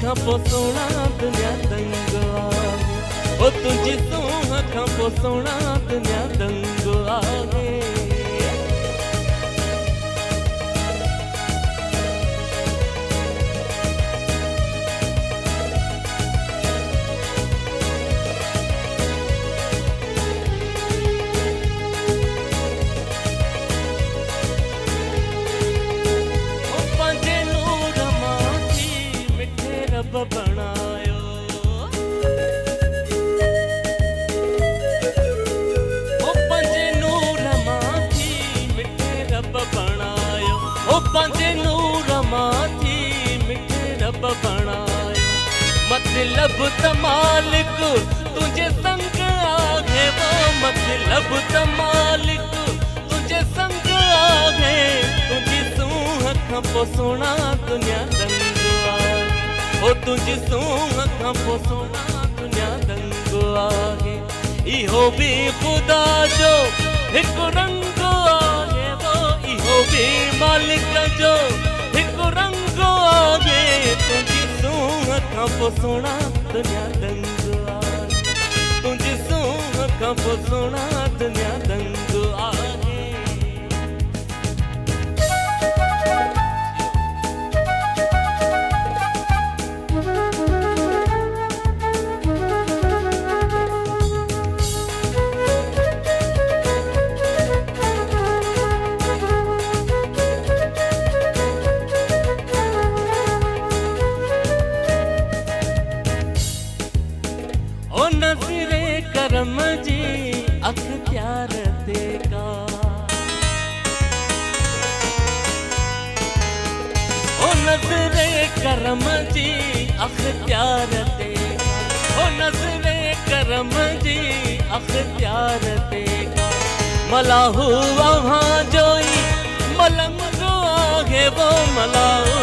Speaker 3: खां पोइ सोना दुनिया दंग आहे, ओ तुंहिंजी सूह खां पोइ सोना दुनिया दंग आहे। बनायो ओ पंजे नूर माथी मिठे रब बनायो, ओ पंजे नूर माथी मिठे रब बनायो, मतलब त मालिक तुझे संग आगे वो, मतलब त मालिक तुझे संग आगे, तुझी सूह खां पोइ सोना दुनिया दंग आहे, ओ तुझी सूह खां पोइ सोना दुनिया दंग आहे, इहो बि ख़ुदा जो हिकु रंग आहे वो, इहो बि मालिक जो हिकु रंग आहे, तुंहिंजी सूह खां पोइ सोना दुनिया दंग आहे, तुंहिंजी सूह खां पोइ सोना दुनिया दंग आहे। करम जी अख्तियार ते का, ओ नज़रे करम जी अख्तियार ते का, ओ नज़रे करम जी अख्तियार ते का, मलाहू वहाँ जोई मलंग आहे वो, मलाहू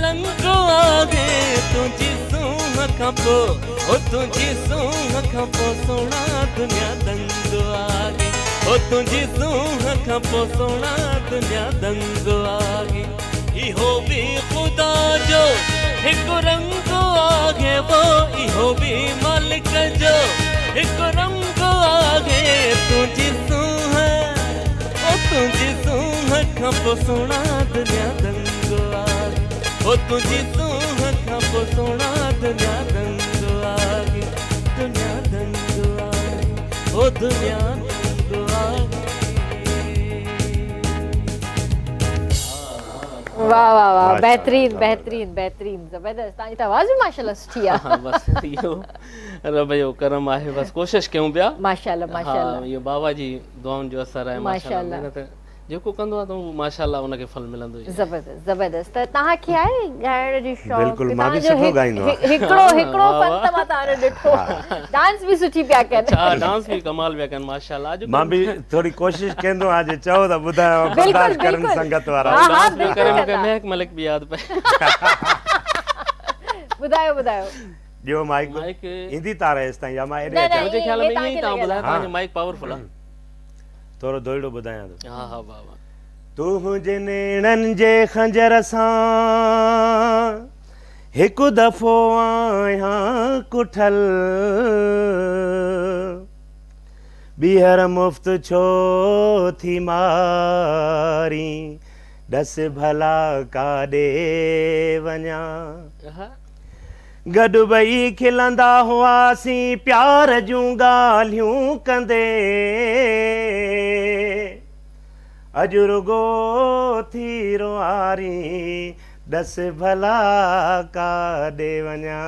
Speaker 3: रंग आगे तुझी सूह खां पोइ ओ तुझी सूह खां पोइ सोना दुनिया दंग आगे ओ तुझी सूह खां पोइ सोना दुनिया दंग आगे इहो बि ख़ुदा जो हिकु रंग आगे वो इहो बि मालिक जो हिकु रंग आगे तुझी सूह ओ तुझी सूह खां पोइ सोना दुनिया दंग आगे ओ तुझी सूह खां पोइ सोना दुनिया दंग आगे दुनिया दंग आगे ओ दुनिया दंग आगे
Speaker 1: वाह वाह वाह बेहतरीन बेहतरीन बेहतरीन ज़बरदस्त तव्हांजी त आवाज़ बि माशाल्लाह सुठी आहे
Speaker 3: हाँ बस इहो रब जो करम आहे बस कोशिश कयूं पिया
Speaker 1: माशाल्लाह माशाल्लाह
Speaker 3: इहो बाबा जी दुआउनि जो असर आहे
Speaker 1: माशाल्लाह।
Speaker 3: महिनत जेको कंदो आहे त उहो माशाल्लाह उनखे फल मिलंदो ई
Speaker 1: ज़बरदस्त ज़बरदस्त त तव्हांखे आहे ॻाइण जो शौक़ु
Speaker 2: बिल्कुलु, मां बि सुठो ॻाईंदो आहियां।
Speaker 1: हिकिड़ो फन त मां तव्हांजो ॾिठो डांस बि सुठी पिया कनि
Speaker 3: छा डांस बि कमाल पिया कनि माशाल्लाह अॼु
Speaker 2: मां बि थोरी कोशिशि कंदो आहियां जे चओ त ॿुधायो
Speaker 1: बिल्कुलु,
Speaker 2: बर्दाश्त करनि
Speaker 1: बिल्कुलु।
Speaker 2: संगत वारा
Speaker 1: हा,
Speaker 3: डांस बि
Speaker 1: बिल्कुलु
Speaker 3: करे मूंखे
Speaker 1: कंदा।
Speaker 3: महक मलिक बि यादि पए
Speaker 1: ॿुधायो ॿुधायो
Speaker 2: ॾियो माइक
Speaker 3: माइक
Speaker 2: ईंदी तार हेसि ताईं या मां एॾे
Speaker 1: न, न,
Speaker 2: अचां
Speaker 3: मुंहिंजे ख़्याल में
Speaker 1: तव्हांखे
Speaker 3: ईअं ई तव्हां
Speaker 1: लॻे
Speaker 3: ॿुधायो
Speaker 2: हा।
Speaker 3: तव्हांजो माइक पावरफुल आहे
Speaker 2: थोरो दोहिड़ो ॿुधायां थो
Speaker 3: हा हा वाह वाह
Speaker 2: तुंहिंजे नेणनि जे खंजर सां हिकु दफ़ो आहियां कुठल ॿीहर मुफ़्त छो थी मारी ॾस भला काॾे वञा
Speaker 3: हा
Speaker 2: गॾु ॿई खिलंदा हुआसीं प्यार जूं ॻाल्हियूं कंदे अॼु रुगो थी रुआरी ॾस भला काॾे वञा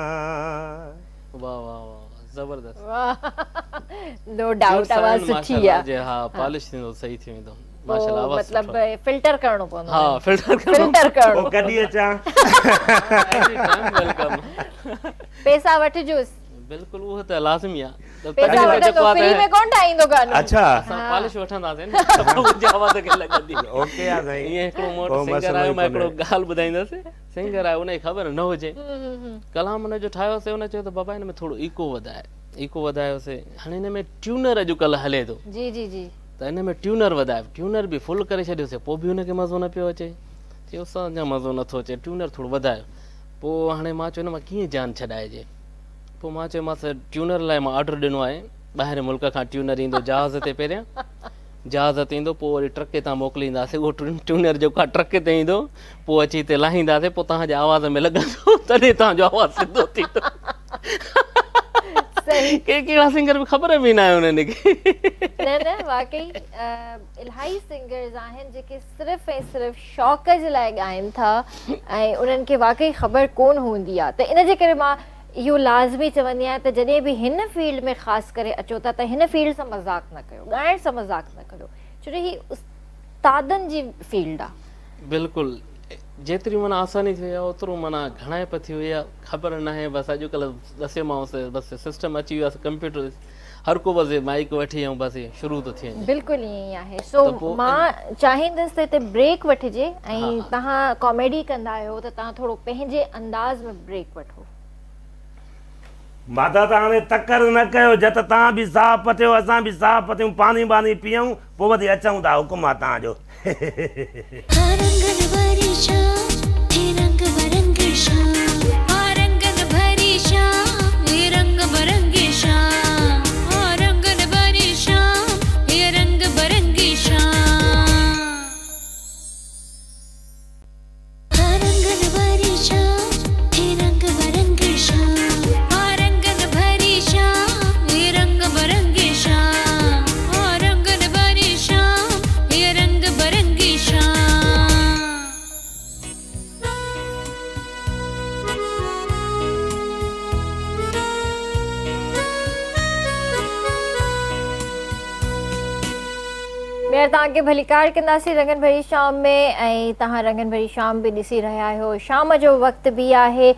Speaker 3: वाह वाह वाह ज़बरदस्त
Speaker 1: नो डाउट आवाज़ सुठी आहे
Speaker 3: जे हा पॉलिश थींदो सही थी वेंदो माशाल्लाह आवाज़
Speaker 1: मतलब फिल्टर करणो पवंदो
Speaker 3: हा फिल्टर
Speaker 1: फिल्टर करणो
Speaker 2: पोइ कॾहिं अचां
Speaker 3: वेलकम
Speaker 1: पैसा वठिजोसि
Speaker 3: बिल्कुलु उहो त लाज़मी आहे
Speaker 1: पैसा वठंदो फ्री में कोन ठाहींदो गानो
Speaker 2: अच्छा
Speaker 3: असां पॉलिश वठंदासीं न त पोइ मुंहिंजी आवाज़ खे लॻंदी
Speaker 2: ओके आहे साईं
Speaker 3: ईअं हिकिड़ो मूं
Speaker 2: पोइ
Speaker 3: वटि सिंगर
Speaker 2: मसइलो ई
Speaker 3: आयो मां
Speaker 2: कोन्हे।
Speaker 3: हिकिड़ो ॻाल्हि ॿुधाईंदुसि सिंगर आहे उनजी ख़बर न हुजे कलाम हुनजो ठाहियोसीं हुन चयो त बाबा हिन में थोरो इको वधायोसीं हाणे हिन में ट्यूनर अॼुकल्ह हले थो
Speaker 1: जी जी जी
Speaker 3: त हिन में ट्यूनर वधायो ट्यूनर बि फुल करे छॾियोसीं पोइ बि हुनखे मज़ो न पियो अचे चयो असांजा मज़ो नथो अचे ट्यूनर थोरो वधायो पोइ हाणे मां चयो हिन मां कीअं जान छॾाइजे पोइ मां चयोमांसि ट्यूनर लाइ मां ऑर्डर ॾिनो आहे ॿाहिरि मुल्क खां ट्यूनर ईंदो जहाज़ ते पहिरियां जहाज़ ते ईंदो पोइ वरी ट्रक तां मोकिलींदासीं उहो ट्यूनर जेको आहे ट्रक ते ईंदो पोइ अची हिते लाहींदासीं पोइ तव्हांजे आवाज़ में लॻंदो तॾहिं तव्हांजो आवाज़ सिधो थींदो
Speaker 1: सही
Speaker 3: कहिड़ा सिंगर बि ख़बर बि न आहे उन्हनि खे
Speaker 1: न न वाकई इलाही सिंगर्स आहिनि जेके सिर्फ़ु ऐं सिर्फ़ु शौक़ जे लाइ ॻाइनि था ऐं उन्हनि खे वाकई ख़बर कोन हूंदी आहे त इन जे करे मां इहो लाज़मी चवंदी आहियां त जॾहिं बि हिन फील्ड में ख़ासि करे अचो था त हिन फील्ड सां मज़ाक न कयो ॻाइण सां मज़ाक न कयो छो जो ही उस्तादनि जी फील्ड आहे
Speaker 3: बिल्कुलु जेतिरी माना आसानी थी वई आहे ओतिरो माना घणाइप थी वई आहे ख़बर न आहे बसि अॼुकल्ह दसियोमांसि बसि सिस्टम अची वियो आहे कंप्यूटर हर को बसि माइक वठी ऐं बसि शुरू थो थिए
Speaker 1: बिल्कुलु ईअं ई आहे सो मां चाहींदसि त हिते ब्रेक वठिजे ऐं तव्हां कॉमेडी कंदा आहियो त तव्हां थोरो पंहिंजे अंदाज़ में ब्रेक वठो
Speaker 2: माता त हाणे तकर न कयो जत तव्हां बि साहु पथियो असां बि साहु पथियूं पाणी बानी पीऊं पोइ वरी अचूं था हुकुम आहे तव्हांजो
Speaker 1: तव्हांखे भलीकार कंदासीं रंगन भरी शाम में ऐं तव्हां रंगन भरी शाम बि ॾिसी रहिया आहियो शाम जो वक़्तु बि आहे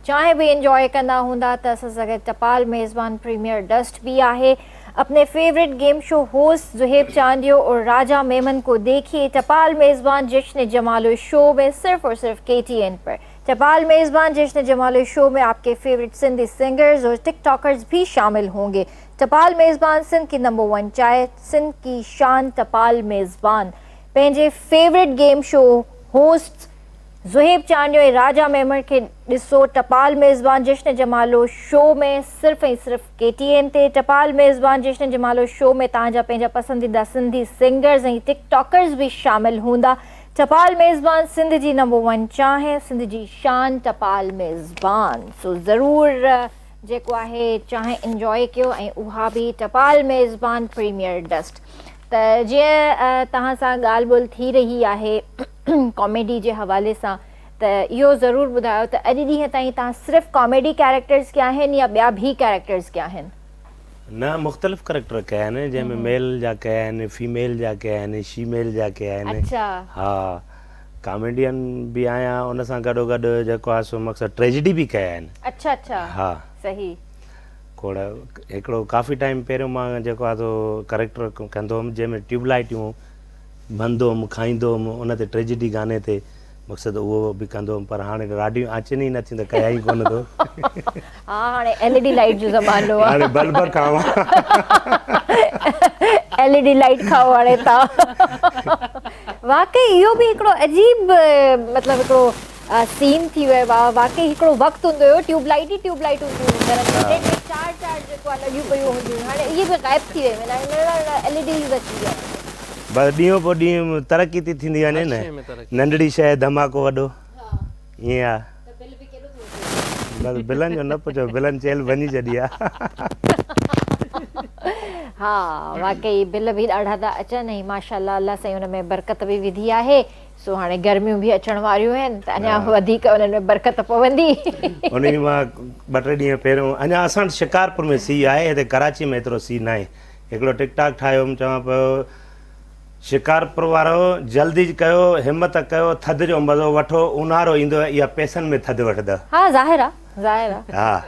Speaker 1: चाहे भी एंजॉय कंदा हूंदा त असां सां गॾु टपाल मेज़बान प्रीमियर डस्ट भी आहे अपने favourite game show host Zuhaib Chandio और राजा मेमन को देखिए टपाल मेज़बान जश्न जमालो शो में सिर्फ और सिर्फ KTN पर चपाल मेज़बान जश्न जमाल शो में आपके फेवरेट सिंधी सिंगर्स और टिकटॉकर्स भी शामिल होंगे। टपाल मेज़बान सिंध की नंबर 1 चाय, सिंध की शान टपाल मेज़बान पंहिंजे favourite game show host Zuhaib Chandio ऐं राजा मेमण खे ॾिसो टपाल मेज़बान जश्न जमालो शो में सिर्फ़ ऐं सिर्फ़ KTN ते। टपाल मेज़बान जश्न जमालो शो में तव्हांजा पंहिंजा पसंदीदा सिंधी सिंगर्स ऐं टिकटॉकर्स भी शामिल हूंदा। टपाल मेज़बान सिंध जी नंबर 1 चाहे, सिंध जी शान टपाल मेज़बान। सो ज़रूरु जेको आहे चाहे इंजॉय कयो ऐं उहा बि टपाल मेज़बान प्रीमियर डस्ट। त जीअं तव्हां सां ॻाल्हि ॿोल्हि थी रही आहे कॉमेडी जे हवाले सां, त इहो ज़रूरु ॿुधायो त अॼु ॾींहं ताईं तव्हां सिर्फ़ु कॉमेडी कैरेक्टर्स कया आहिनि या ॿिया बि कैरेक्टर्स कया आहिनि?
Speaker 2: न, मुख़्तलिफ़ करेक्टर कया आहिनि, जंहिंमें मेल जा कया आहिनि, फीमेल जा कया आहिनि, शीमेल जा कया आहिनि।
Speaker 1: अच्छा।
Speaker 2: हा, कॉमेडियन बि आहियां, उन सां गॾोगॾु जेको आहे सो मक़सदु ट्रेजिडी बि कया आहिनि।
Speaker 1: अच्छा अच्छा।
Speaker 2: हा
Speaker 1: सही।
Speaker 2: खोड़ हिकिड़ो काफ़ी टाइम पहिरियों मां जेको आहे सो करेक्टर कंदो हुउमि, जंहिंमें ट्यूबलाइटियूं बंदो हुउमि, खाईंदो हुउमि, उन ते ट्रेजिडी गाने ते मक़सदु उहो बि कंदो हुउमि, पर हाणे राडियूं अचनि ई नथियूं त कया ई कोन थो।
Speaker 1: हा, हाणे LED लाइट जो ज़मानो आहे।
Speaker 2: हाणे बल्ब खाओ।
Speaker 1: LED लाइट खाओ हाणे तव्हां। वाकई इहो बि हिकिड़ो अजीब मतिलबु हिकिड़ो सीन थी वियो आहे। वाकई हिकिड़ो वक़्तु हूंदो हुयो ट्यूबलाइट ई ट्यूबलाइट हूंदियूं हुयूं, चार जेको आहे लॻियूं पियूं हूंदियूं, हाणे इहे बि ग़ाइबु थी वियूं आहिनि, LED अची विया आहिनि।
Speaker 2: बस ॾींहों पोइ ॾींहुं तरक़ी थी थींदी वञे न, नंढड़ी शइ धमाको वॾो ईअं आहे। बसि बिलनि जो न पुछो, बिलनि चेल वञी छॾी आहे।
Speaker 1: हा, वाकई बिल बि ॾाढा था अचनि ऐं माशाअल्लाह अल्लाह साईं हुन में बरकत बि विधी आहे। सो हाणे गर्मियूं बि अचण वारियूं आहिनि त अञा वधीक उन्हनि में बरकत पवंदी।
Speaker 2: उन ई मां 2-3 ॾींहं पहिरियों अञा असां शिकारपुर में सीउ आहे, हिते कराची में एतिरो सीउ न आहे। हिकिड़ो टिकटॉक ठाहियो हुउमि, चवां पियो शिकारपुर वारो जल्दी कयो, हिमत कयो, थधि जो मज़ो वठो, ऊन्हारो ईंदो इहा पैसनि में थधि वठंदव।
Speaker 1: हा, ज़ाहिर आहे, ज़ाहिर आहे।
Speaker 2: हा,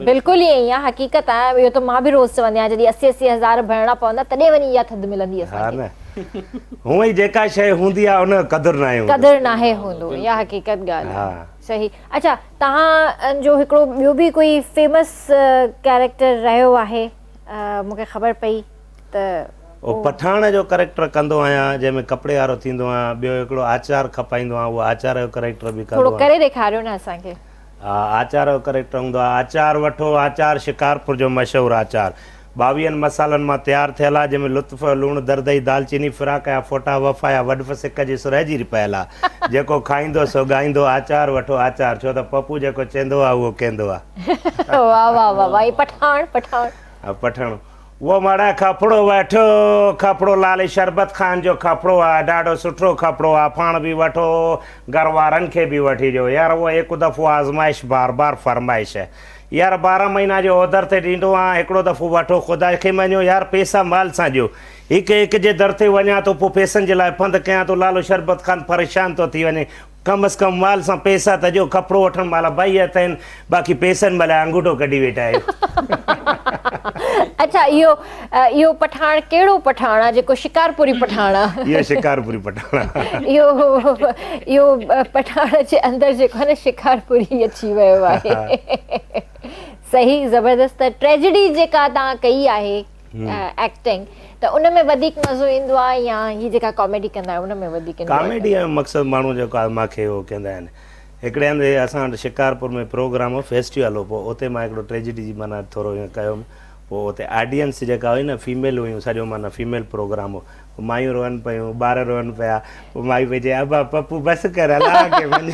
Speaker 1: बिल्कुलु ईअं ई आहे, हक़ीक़त आहे। इहो त मां बि रोज़ चवंदी आहियां, जॾहिं 80-80 हज़ार भरणा पवंदा तॾहिं वञी इहा थधि मिलंदी आहे।
Speaker 2: हा न, हूअं ई जेका शइ हूंदी आहे उन क़दुरु न आहे,
Speaker 1: क़दुरु नाहे हूंदो, इहा हक़ीक़त ॻाल्हि आहे। सही। अच्छा, तव्हां जो हिकिड़ो ॿियो बि कोई फेमस कैरेक्टर रहियो आहे, मूंखे ख़बर पई त
Speaker 2: पठाण जो करेक्टर कंदो आहियां, जंहिंमें कपिड़े वारो थींदो आहियां। ॿियो हिकिड़ो आचार खपाईंदो आहे, उहो आचार जो करेक्टर बि कंदो
Speaker 1: थोरो करे ॾेखारियो न असांखे।
Speaker 2: हा, आचार जो करेक्टर हूंदो आहे। आचार वठो, आचार शिकारपुर जो मशहूरु आचार 22 मसालनि मां तयारु थियल आहे, जंहिंमें लुत्फ़, लूणु, दरदई, दालचीनी, फिराक या फोटा वफ़ा या वॾ सिक जी सुरहिजी रहियल आहे। जेको खाईंदो सो ॻाईंदो, आचार वठो आचार, छो त पप्पू जेको चवंदो आहे उहो कंदो आहे।
Speaker 1: वाह वाह वाह वाह, पठाण पठाण।
Speaker 2: पठाण उहो माड़ा खपड़ो वठो, खपड़ो लाल शरबत खान जो खपड़ो आहे, ॾाढो सुठो खपड़ो आहे, पाण बि वठो, घर वारनि खे बि वठी ॾियो। यार उहो हिकु दफ़ो आज़माइश, बार बार फरमाइश है यार, 12 महीना जो ऑर्डर ते ॾींदो आहियां, हिकिड़ो दफ़ो वठो, ख़ुदा खे मञो यार, पैसा माल सां ॾियो। हिकु जे दर ते वञा थो, पोइ पैसनि जे लाइ फंद कयां थो, लालो शरबत खान परेशान थो थी वञे। कम अज़ कम माल सां पैसा त ॾियो। कपिड़ो वठण महिल 2 हथ आहिनि, बाक़ी पैसनि महिल अंगूठो कढी वेठा आहियो।
Speaker 1: अच्छा, इहो पठाण कहिड़ो पठाण आहे, जेको शिकारपुरी पठाण आहे?
Speaker 2: इहो शिकारपुरी पठाण आहे।
Speaker 1: इहो पठाण जे अंदरि जेको आहे न शिकारपुरी अची वियो आहे। सही, ज़बरदस्त। ट्रेजिडी जेका तव्हां कई आहे एक्टिंग, त उन में वधीक मज़ो ईंदो आहे या हीअ जेका कॉमेडी कंदा आहियो उन में वधीक?
Speaker 2: कॉमेडी जो मक़सदु माण्हू जेको आहे मूंखे उहो कंदा आहिनि। हिकिड़े हंधि असां वटि शिकारपुर में प्रोग्राम हो, फेस्टिवल हो, पोइ उते मां हिकिड़ो ट्रेजिडी जी माना थोरो ईअं कयुमि। पोइ उते ऑडियंस जेका हुई न, फीमेल हुयूं, सॼो माना फीमेल प्रोग्राम हो। मायूं रोअनि पियूं, ॿार रोअनि पिया। पोइ माई पई चए, अबा पप्पू बसि कर, हला के वञ।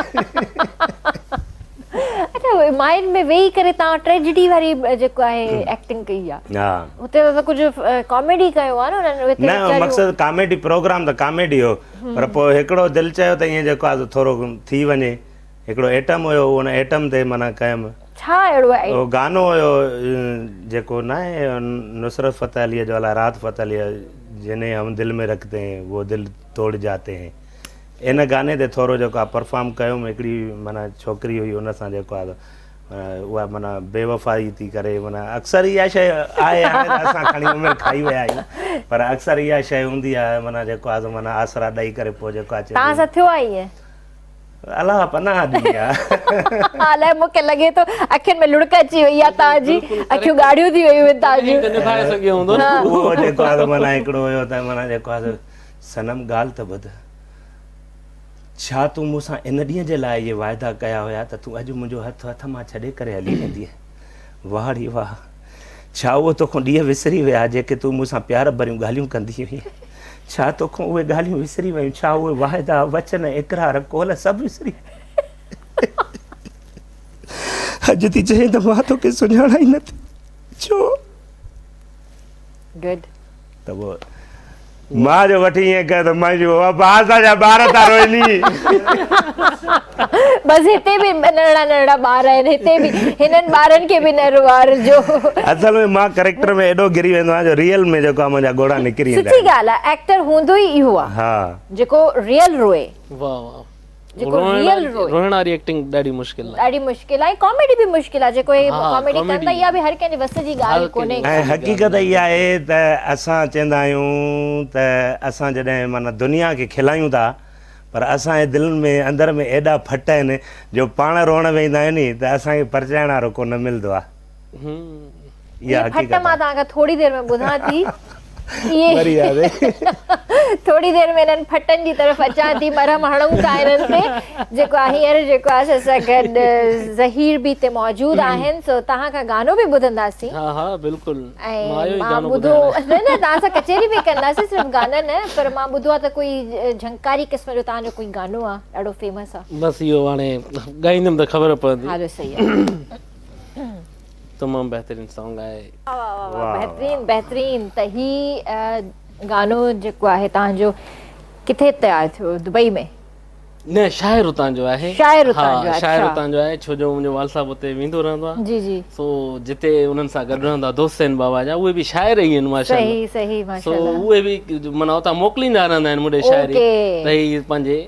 Speaker 1: अच्छा, माइंड में वेही करे तव्हां ट्रेजिडी वारी जेको आहे एक्टिंग कई आहे?
Speaker 2: हा,
Speaker 1: हुते त कुझु कॉमेडी कयो आहे न?
Speaker 2: न, मक़सदु कॉमेडी प्रोग्राम त कॉमेडी हो, पर पोइ हिकिड़ो दिलि चयो त ईअं जेको आहे थोरो थी वञे। हिकिड़ो एटम हुयो, उन एटम ते माना कयुमि।
Speaker 1: छा अहिड़ो
Speaker 2: गानो हुयो जेको न आहे नुसरत फ़तेह अलीअ जो अलाए राहत फ़तेह अलीअ, जिन्हें हम दिल में रखते हैं वो दिल तोड़ जाते हैं, इन गाने ते थोरो जेको आहे परफॉर्म कयुमि। हिकिड़ी माना छोकिरी हुई, उन सां जेको आहे उहा माना बेवफ़ाई थी करे, माना अक्सर इहा शइ आहे, हाणे त असां खणी उमिरि खाई विया आहियूं, पर अक्सर इहा शइ हूंदी आहे, माना जेको आहे माना आसरा ॾेई करे पोइ जेको आहे।
Speaker 1: तव्हां सां थियो आहे इहे?
Speaker 2: अलाह पनाह दी आहे।
Speaker 1: अलाए मूंखे लॻे थो अखियुनि में लुड़क अची वई आहे तव्हांजी, अखियूं ॻाढ़ियूं थी वयूं आहिनि तव्हांजियूं।
Speaker 3: त निभाए सघियो हूंदो न।
Speaker 2: उहो जेको आहे माना हिकिड़ो हुयो त माना जेको आहे सनम ॻाल्हि त ॿुध, छा तूं मूंसां इन ॾींहं जे लाइ इहे वाइदा कया हुया त तूं अॼु मुंहिंजो हथ मां छॾे करे हली वेंदीअ? वाह रे वाह, छा उहो तोखां ॾींहं विसरी विया जेके तूं मूंसां प्यार भरियूं ॻाल्हियूं कंदी हुई? छा तोखां उहे ॻाल्हियूं विसरी वियूं? छा उहे वाइदा वचन इक़रार कोल सभु विसरी? अॼु थी चई त मां तोखे सुञाणा ई नथी, छो?
Speaker 1: गुड।
Speaker 2: त पोइ मां जो वठी ईअं कयो त मां जो असांजा ॿार था रोइनी।
Speaker 1: बसि हिते बि नंढड़ा नंढड़ा ॿार आहिनि, हिते बि हिननि ॿारनि खे बि न रुआरिजो।
Speaker 2: असल में मां करेक्टर में एॾो घिरी वेंदो आहियां जो रियल में जेको आहे मुंहिंजा गोड़ा निकिरी वेंदा
Speaker 1: सुठी ॻाल्हि आहे, एक्टर हूंदो ई इहो आहे
Speaker 2: हा,
Speaker 1: जेको रियल रोए,
Speaker 3: वाह वाह,
Speaker 1: जेको रियल रोए।
Speaker 3: रोइण वारी एक्टिंग ॾाढी मुश्किल आहे।
Speaker 1: ॾाढी मुश्किल आहे, कॉमेडी बि मुश्किल आहे, जेको हे
Speaker 3: हाँ,
Speaker 1: कॉमेडी
Speaker 3: comedy
Speaker 1: कंदा इहा बि हर कंहिंजे वस जी ॻाल्हि कोन्हे।
Speaker 2: ऐं हक़ीक़त इहा आहे त असां चवंदा आहियूं त असां जॾहिं माना दुनिया खे खिलायूं था, पर असांजे दिलि में अंदरि में एॾा फट आहिनि जो पाण रोअण वेंदा आहियूं नी त असांखे परचाइण वारो को न मिलंदो आहे। इहा
Speaker 1: फट
Speaker 2: हक़ीक़त
Speaker 1: मां तव्हांखां थोरी देरि में ॿुधां थी,
Speaker 2: बढ़िया आहे।
Speaker 1: थोरी देरि में इन्हनि फटनि जी तरफ़ अचां थी, मरहम हणूं था इन्हनि ते, जेको आहे हींअर जेको आहे असां गॾु ज़हीर बि हिते मौजूदु आहिनि, सो तव्हां खां गानो बि ॿुधंदासीं।
Speaker 3: हा हा बिल्कुलु,
Speaker 1: ऐं मां ॿुधो न तव्हां सां कचहरी बि कंदासीं, सिर्फ़ु गाना न, पर मां ॿुधो आहे त कोई झंकारी क़िस्म जो तव्हांजो कोई गानो आहे ॾाढो फेमस आहे।
Speaker 3: बसि इहो हाणे ॻाईंदुमि त ख़बर पवंदी।
Speaker 1: हा सही आहे।
Speaker 3: तमामु बहितरीनु सॉन्ग आहे।
Speaker 1: बहितरीन बहितरीन। त ही गानो जेको आहे तव्हांजो किथे तयारु थियो? दुबई में?
Speaker 3: न, शाइर उतां जो आहे।
Speaker 1: शाइर उतां जो आहे,
Speaker 3: शाइर
Speaker 1: अच्छा।
Speaker 3: उतां जो आहे, छो जो मुंहिंजो वाल साहब उते वेंदो रहंदो आहे।
Speaker 1: जी जी।
Speaker 3: सो जिते उन्हनि सां गॾु रहंदा दोस्त आहिनि बाबा जा, उहे बि शाइर ई आहिनि माशाल्लाह।
Speaker 1: सही सही
Speaker 3: सो
Speaker 1: माशाल्लाह।
Speaker 3: उहे बि माना उतां मोकिलींदा रहंदा आहिनि मुंहिंजे शाइरी, त ही पंहिंजे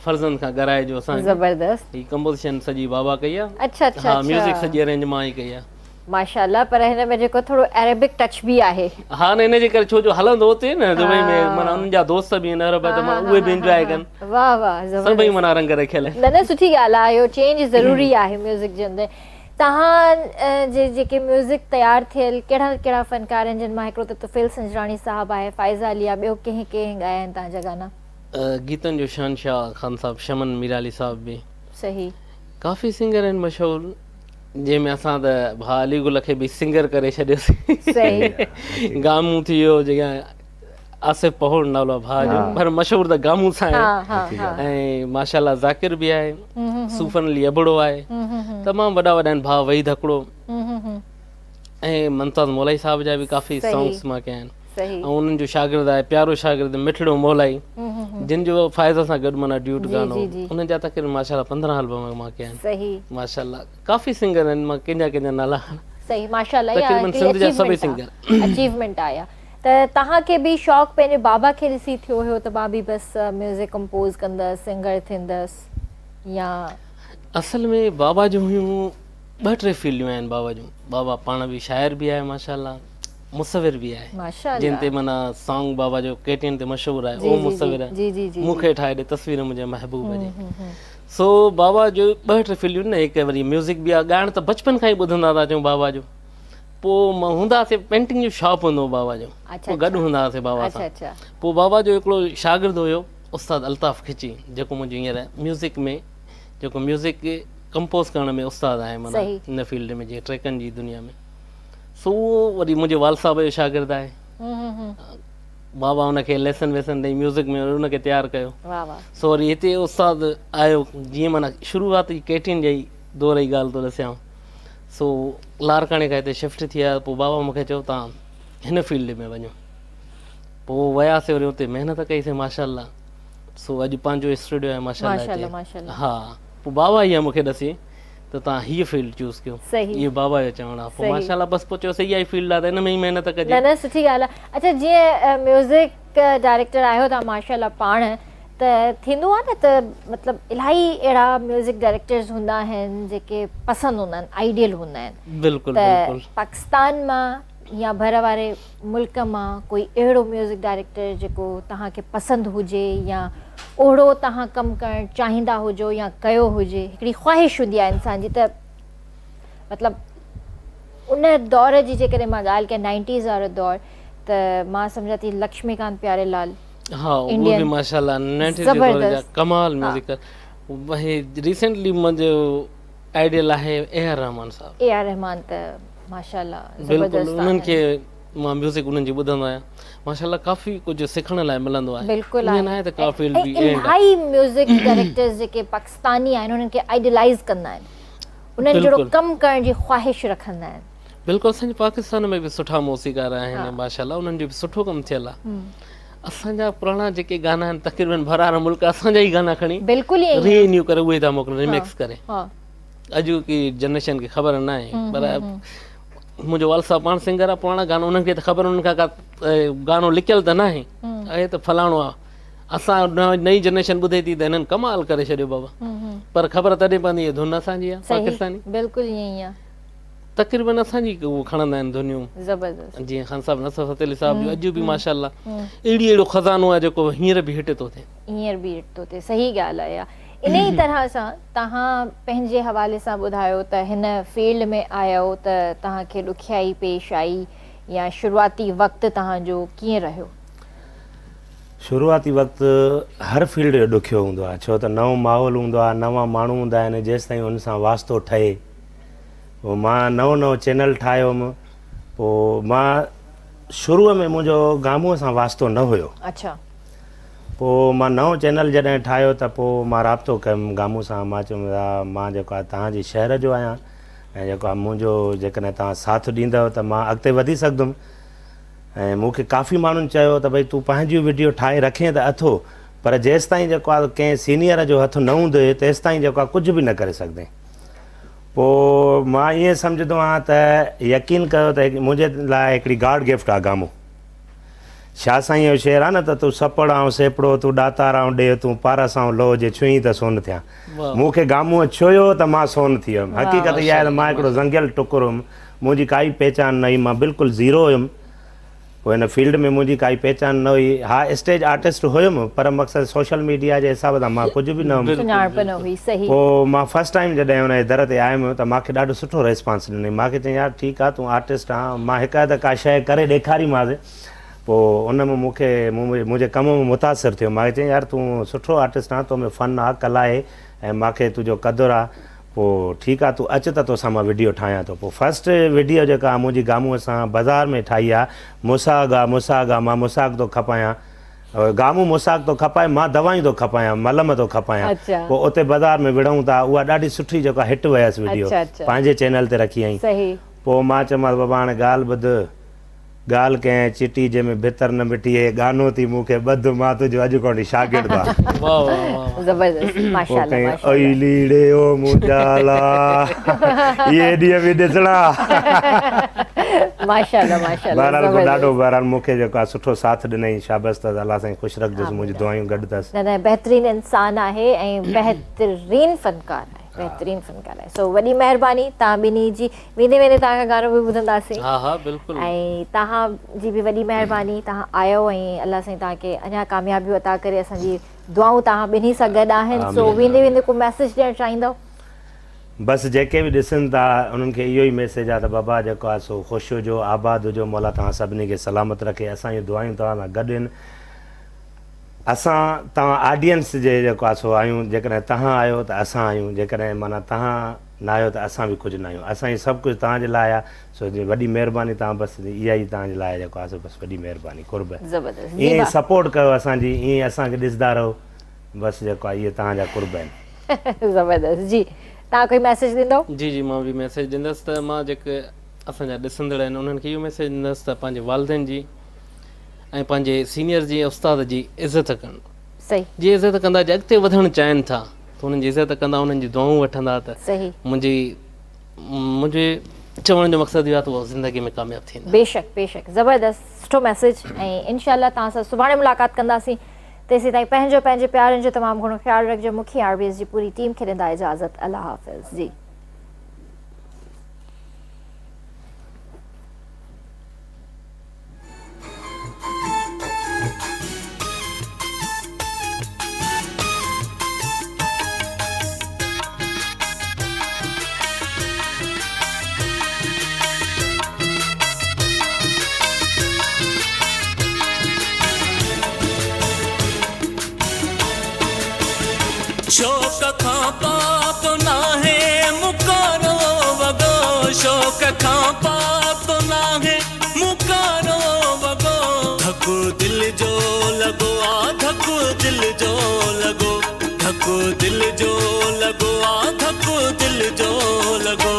Speaker 3: फर्ज़नि खां घराइजो असांखे।
Speaker 1: ज़बरदस्त।
Speaker 3: ही कंपोज़िशन सॼी बाबा कई आहे।
Speaker 1: अच्छा अच्छा।
Speaker 3: हा, म्यूज़िक सॼी अरेंज मां ई कई आहे।
Speaker 1: माशाल्लाह, पर हिन में जेको थोरो अरेबिक टच बि आहे।
Speaker 3: हा, न इन जे करे छो जो हलंदो हुते न दुबई में, माना उन्हनि जा दोस्त बि आहिनि अरब, त मां उहे बि इंजॉय कनि।
Speaker 1: वाह वाह,
Speaker 3: सभई माना रंग रखियल आहिनि।
Speaker 1: न न सुठी ॻाल्हि आहे, इहो चेंज ज़रूरी आहे म्यूज़िक जे अंदरि। तव्हां जे जेके म्यूज़िक तयारु थियल कहिड़ा कहिड़ा फ़नकार आहिनि, जिन मां हिकिड़ो त तुफ़ैल संजराणी साहब आहे, फ़ाइज़ा अली आहे, ॿियो कंहिं कंहिं ॻाया आहिनि तव्हांजा गाना?
Speaker 3: गीतनि जो शहनशाह ख़ान साहब, शमन मीराली साहब बि,
Speaker 1: सही,
Speaker 3: काफ़ी सिंगर आहिनि मशहूरु, जंहिंमें असां त भाउ अली गुल खे बि सिंगर करे छॾियोसीं।
Speaker 1: सही।
Speaker 3: गामू थी वियो, जेका आसिफ पहोड़ नालो आहे भाउ जो, पर मशहूरु त गामू सां आहे। ऐं माशाल्लाह ज़ाकिर बि आहे, सूफ़न अली अबड़ो आहे, तमामु वॾा वॾा आहिनि, भाउ वहीद हकड़ो, ऐं मुमताज़ मौलाई साहब जा बि काफ़ी सॉन्ग्स मां कया आहिनि। ऐं उन्हनि जो शागिर्द आहे, प्यारो शागिर्द मिठड़ो मौलाई, जिन जो फ़ाइज़ सां गॾु माना ड्यूट गानो, उन्हनि जा तक़रीबन माशाल्लाह 15 एल्बम मां कया आहिनि। माशाल्लाह काफ़ी सिंगर आहिनि, मां कंहिंजा कंहिंजा नाला
Speaker 1: सही माशाल्लाह,
Speaker 3: तक़रीबन सिंध जा सभई सिंगर
Speaker 1: अचीवमेंट आया। त तव्हांखे बि शौक़ु पंहिंजे बाबा खे ॾिसी थियो हुयो त मां बि बसि म्यूज़िक कंपोज़ कंदसि, सिंगर थींदसि, या? असल
Speaker 3: में बाबा जूं हुयूं 2-3 फील्डियूं आहिनि बाबा जूं। बाबा पाण बि शाइर बि आहे माशाल्लाह, मुसविर बि आहे,
Speaker 1: माशाल्लाह,
Speaker 3: जिन ते माना सॉन्ग बाबा जो केटीएन ते मशहूरु आहे, उहो मुसविर आहे।
Speaker 1: जी जी जी।
Speaker 3: मूंखे ठाहे ॾे तस्वीर मुंहिंजे महबूब जी। सो बाबा जो 2-3 फील्डियूं न, हिकु वरी म्यूज़िक बि आहे, ॻाइण त बचपन खां ई ॿुधंदा था अचूं बाबा जो। पोइ मां हूंदासीं, पेंटिंग जो शॉप हूंदो बाबा जो, पोइ गॾु हूंदा हुआसीं बाबा सां। पोइ बाबा जो हिकिड़ो शागिर्दु हुयो उस्ताद अल्ताफ़ खिची, जेको मुंहिंजो हींअर म्यूज़िक में जेको म्यूज़िक कंपोज़ करण में उस्ताद आहे, माना हिन फील्ड में, जीअं ट्रैकनि जी दुनिया में। सो उहो वरी मुंहिंजे वाल साहब जो शागिर्दु आहे। बाबा हुनखे लेसन वेसन ॾेई म्यूज़िक में हुनखे तयारु कयो। सो वरी हिते उस्ताद आयो, जीअं माना शुरूआत ई केटीन जी दौर जी ॻाल्हि थो ॾिसां। सो लारकाणे खां हिते शिफ्ट थी विया, पोइ बाबा मूंखे चयो तव्हां हिन फील्ड में वञो। पोइ वियासीं, वरी हुते महिनत कईसीं माशाल्लाह। सो अॼु पंहिंजो स्टूडियो आहे माशाल्लाह। हा, पोइ बाबा ई मूंखे ॾसी त तव्हां हीअ फील्ड चूज़ कयो, इहो बाबा जो चवणु आहे। पोइ माशाल्लाह बसि पोइ चयो सही आहे फील्ड आहे त हिन में ई महिनत कजे।
Speaker 1: न न सुठी ॻाल्हि आहे। अच्छा, जीअं म्यूज़िक डायरेक्टर आहियो तव्हां माशाल्लाह पाण, त थींदो आहे न त मतिलबु इलाही अहिड़ा म्यूज़िक डायरेक्टर्स हूंदा आहिनि जेके पसंदि हूंदा आहिनि, आइडियल हूंदा आहिनि।
Speaker 3: बिल्कुलु बिल्कुलु।
Speaker 1: पाकिस्तान मां या भर वारे मुल्क मां कोई अहिड़ो म्यूज़िक डायरेक्टर जेको तव्हांखे पसंदि हुजे, या ओड़ो तव्हां कमु करणु चाहींदा हुजो या कयो हुजे, हिकिड़ी ख़्वाहिश हूंदी आहे इंसान जी, त मतिलबु उन दौर जी जेकॾहिं मां ॻाल्हि कयां 90s वारो दौर, त मां सम्झां थी लक्ष्मीकांत प्यारेलाल
Speaker 3: हाँ वो भी माशाल्लाह 90s जे दौर जा कमाल म्यूजिक वही रिसेंटली मुंहिंजो आइडियल आहे ए.आर. रहमान साहब।
Speaker 1: ए.आर. रहमान त माशाल्लाह
Speaker 3: बिल्कुलु उन्हनि खे मां म्यूजिक उन्हनि जी ॿुधंदो आहियां, माशाल्लाह काफ़ी कुझु सिखण लाइ मिलंदो आहे।
Speaker 1: बिल्कुलु
Speaker 3: ईअं न आहे त का फील्ड बि
Speaker 1: इलाही म्यूज़िक डायरेक्टर्स जेके पाकिस्तानी आहिनि उन्हनि खे आइडलाइज़ कंदा आहिनि, उन्हनि जहिड़ो कमु करण जी ख़्वाहिश रखंदा आहिनि।
Speaker 3: बिल्कुलु असांजे पाकिस्तान में बि सुठा मौसीक़ार आहिनि माशाल्लाह, उन्हनि जो बि सुठो कमु थियल आहे। असांजा पुराणा जेके गाना आहिनि तक़रीबन भरार मुल्क असांजा ई गाना खणी
Speaker 1: बिल्कुलु
Speaker 3: रीन्यू करे उहे था मोकिलनि रिमिक्स करे। अॼु की जनरेशन खे ख़बर न आहे, पर मुंहिंजो वाल साहब पाण सिंगर आहे, पुराणा गाना उन्हनि खे त ख़बर, उन्हनि खां का गानो लिकियल त न आहे, ऐं त फलाणो आहे। असां नई जनरेशन ॿुधे थी त हिननि कमाल करे छॾियो बाबा, पर ख़बर तॾहिं पवंदी धुन असांजी आहे पाकिस्तानी।
Speaker 1: बिल्कुलु ईअं ई आहे,
Speaker 3: तक़रीबन असांजी उहो खणंदा आहिनि धुनियूं।
Speaker 1: ज़बरदस्त
Speaker 3: जीअं ख़ान साहब नसरत फ़तेह अली साहब जो अॼु बि माशाल्लाह अहिड़ो खज़ानो आहे जेको हींअर बि हिट थो थिए,
Speaker 1: हींअर बि हिट थो थिए। सही ॻाल्हि आहे। इन ई तरह सां तव्हां पंहिंजे हवाले सां ॿुधायो त हिन फील्ड में आयो त तव्हांखे ॾुखियाई पेश आई या शुरूआती वक़्तु तव्हांजो कीअं रहियो?
Speaker 2: शुरूआती वक़्तु हर फील्ड जो ॾुखियो हूंदो आहे, छो त नओं माहौल हूंदो आहे, नवां माण्हू हूंदा आहिनि, जेसि ताईं हुन सां वास्तो ठहे। पोइ मां नओं चैनल ठाहियो हुउमि, पोइ मां शुरूअ में मुंहिंजो गामूअ सां वास्तो न हुयो।
Speaker 1: अच्छा।
Speaker 2: पोइ मां नओं चैनल जॾहिं ठाहियो त पोइ मां राब्तो कयुमि गामू सां, मां चयुमि मां जेको आहे तव्हांजे शहर जो आहियां, ऐं जेको आहे मुंहिंजो जेकॾहिं तव्हां साथ ॾींदव त मां अॻिते वधी सघंदुमि। ऐं मूंखे काफ़ी माण्हुनि चयो त भई तूं पंहिंजी वीडियो ठाहे रखे त अथो, पर जेसि ताईं जेको आहे कंहिं सीनियर जो हथु न हूंदो तेसि ताईं जेको आहे कुझु बि न करे सघंदे। पोइ मां ईअं सम्झंदो आहियां त यकीन कयो त मुंहिंजे लाइ हिकिड़ी गॉड गिफ्ट आहे गामो। शाह साईं जो शेर आहे न त तूं सपड़ ऐं सेपड़ो, तूं ॾातार ऐं ॾे, तूं पारस ऐं लो, जे छुई त सोन थियां। मूंखे गामूअ छुयो त मां सोन थी वियुमि। हक़ीक़त इहा आहे त मां हिकिड़ो ज़ंगियल टुकुर हुउमि, मुंहिंजी काई पहचान न हुई, मां बिल्कुलु ज़ीरो हुयुमि। पोइ हिन फील्ड में मुंहिंजी काई पहचान न हुई। हा स्टेज आर्टिस्ट हुयुमि, पर मक़सदु सोशल मीडिया जे हिसाब सां मां कुझु बि न हुयुमि। पोइ मां फस्ट टाइम जॾहिं हुन जे दर ते आयुमि त मूंखे ॾाढो सुठो रिस्पॉन्स ॾिनई। मूंखे चई यार ठीकु आहे तूं आर्टिस्ट आहीं, मां हिकु हदि का शइ करे ॾेखारीमांसि। पोइ उन में मूंखे मुंहिंजे कम में मुतासिर थियो। मूंखे चई यार तूं सुठो आर्टिस्ट आहीं, तो में फ़न आहे, कला आहे, ऐं मूंखे तुंहिंजो क़दुरु आहे। पोइ ठीकु आहे तूं अचु त तोसां मां वीडियो ठाहियां थो। पोइ फस्ट वीडियो जेका आहे मुंहिंजी गामूअ सां बाज़ार में ठाही आहे, मुसाग आहे, मां मुसाग थो खपायां, गामू मुसाग थो खपाए, मां दवायूं थो खपायां, मलम थो खपायां। पोइ उते बाज़ार में विढ़ूं था, उहा ॾाढी सुठी जेका हिट वयसि वीडियो, पंहिंजे चैनल ते रखी आई। पोइ मां चयोमांसि बाबा हाणे ॻाल्हि ॿुध, ॻाल्हि कंहिं चिटी जंहिंमें भितर न मिटी, हे गानो थी मूंखे ॿध, मां तुंहिंजो अॼु कोन शागिर्द आहे। ॾाढो बहरहाल मूंखे जेको आहे सुठो साथ ॾिनई, शाबस अथसि, अलाह साईं ख़ुशि रखिजसि, मुंहिंजी दुआयूं गॾु अथसि।
Speaker 1: न बहितरीनु इंसानु आहे ऐं बहितरीनु फ़नकार आहे, बहितरीनु फ़नकार आहे। सो वॾी महिरबानी तव्हां ॿिन्ही जी। वेंदे वेंदे तव्हांखां गानो बि ॿुधंदासीं।
Speaker 3: हा हा बिल्कुलु।
Speaker 1: ऐं तव्हांजी बि वॾी महिरबानी, तव्हां आयो ऐं अलाह साईं तव्हांखे अञा कामयाबियूं अता करे। असांजी दुआऊं तव्हां ॿिन्ही सां गॾु आहिनि। सो वेंदे वेंदे को मैसेज ॾियणु चाहींदव?
Speaker 2: बसि जेके बि ॾिसनि था उन्हनि खे इहो ई मैसेज आहे त बाबा जेको आहे सो ख़ुशि हुजो, आबाद हुजो, मौला तव्हां सभिनी खे सलामत रखे। असांजी दुआयूं तव्हां सां गॾु आहिनि। असां तव्हां ऑडियंस जे जेको आहे सो आहियूं, जेकॾहिं तव्हां आहियो त असां आहियूं, जेकॾहिं माना तव्हां न आहियो त असां बि कुझु न आहियूं। असांजी सभु कुझु तव्हांजे लाइ आहे। सो वॾी महिरबानी, तव्हां बसि इहा ई तव्हांजे लाइ जेको आहे सो बसि वॾी महिरबानी, कुर्ब। ईअं ई सपोर्ट कयो असांजी, ईअं ई असांखे ॾिसंदा रहो, बसि जेको आहे इहे तव्हांजा कुर्ब आहिनि।
Speaker 1: ज़बरदस्त जी। तव्हां कोई मैसेज ॾींदव?
Speaker 3: जी जी मां बि मैसेज ॾींदुसि त मां जेके असांजा ॾिसंदड़ आहिनि उन्हनि खे इहो मैसेज ॾींदुसि त पंहिंजे वालिदैन जी ऐं पंहिंजे सीनियर जी उस्ताद जी इज़त कनि।
Speaker 1: सही।
Speaker 3: जीअं इज़त कंदा, जे अॻिते वधणु चाहिनि था त उन्हनि जी इज़त कंदा, उन्हनि जी दुआऊं वठंदा त
Speaker 1: सही
Speaker 3: मुंहिंजे चवण जो मक़सदु इहो आहे त उहो ज़िंदगी में कामयाबु थींदा।
Speaker 1: बेशक बेशक, ज़बरदस्त, सुठो मैसेज। ऐं इंशाअल्लाह तव्हां सां सुभाणे मुलाक़ात कंदासीं। तेसीं ताईं पंहिंजे प्यारनि जो तमामु घणो ख़्यालु रखिजो। मूंखे RBS जी पूरी टीम खे ॾींदा इजाज़त। अल्लाह हाफ़िज़ जी।
Speaker 4: शौक़ खां पाप नाहे मुकारो वॻो, शौक़ खां पाप नाहे मुकारो वॻो, धकु दिल जो लॻो आ, धकु दिल जो लॻो, धकु दिल जो लॻो आ, धकु दिल जो लॻो।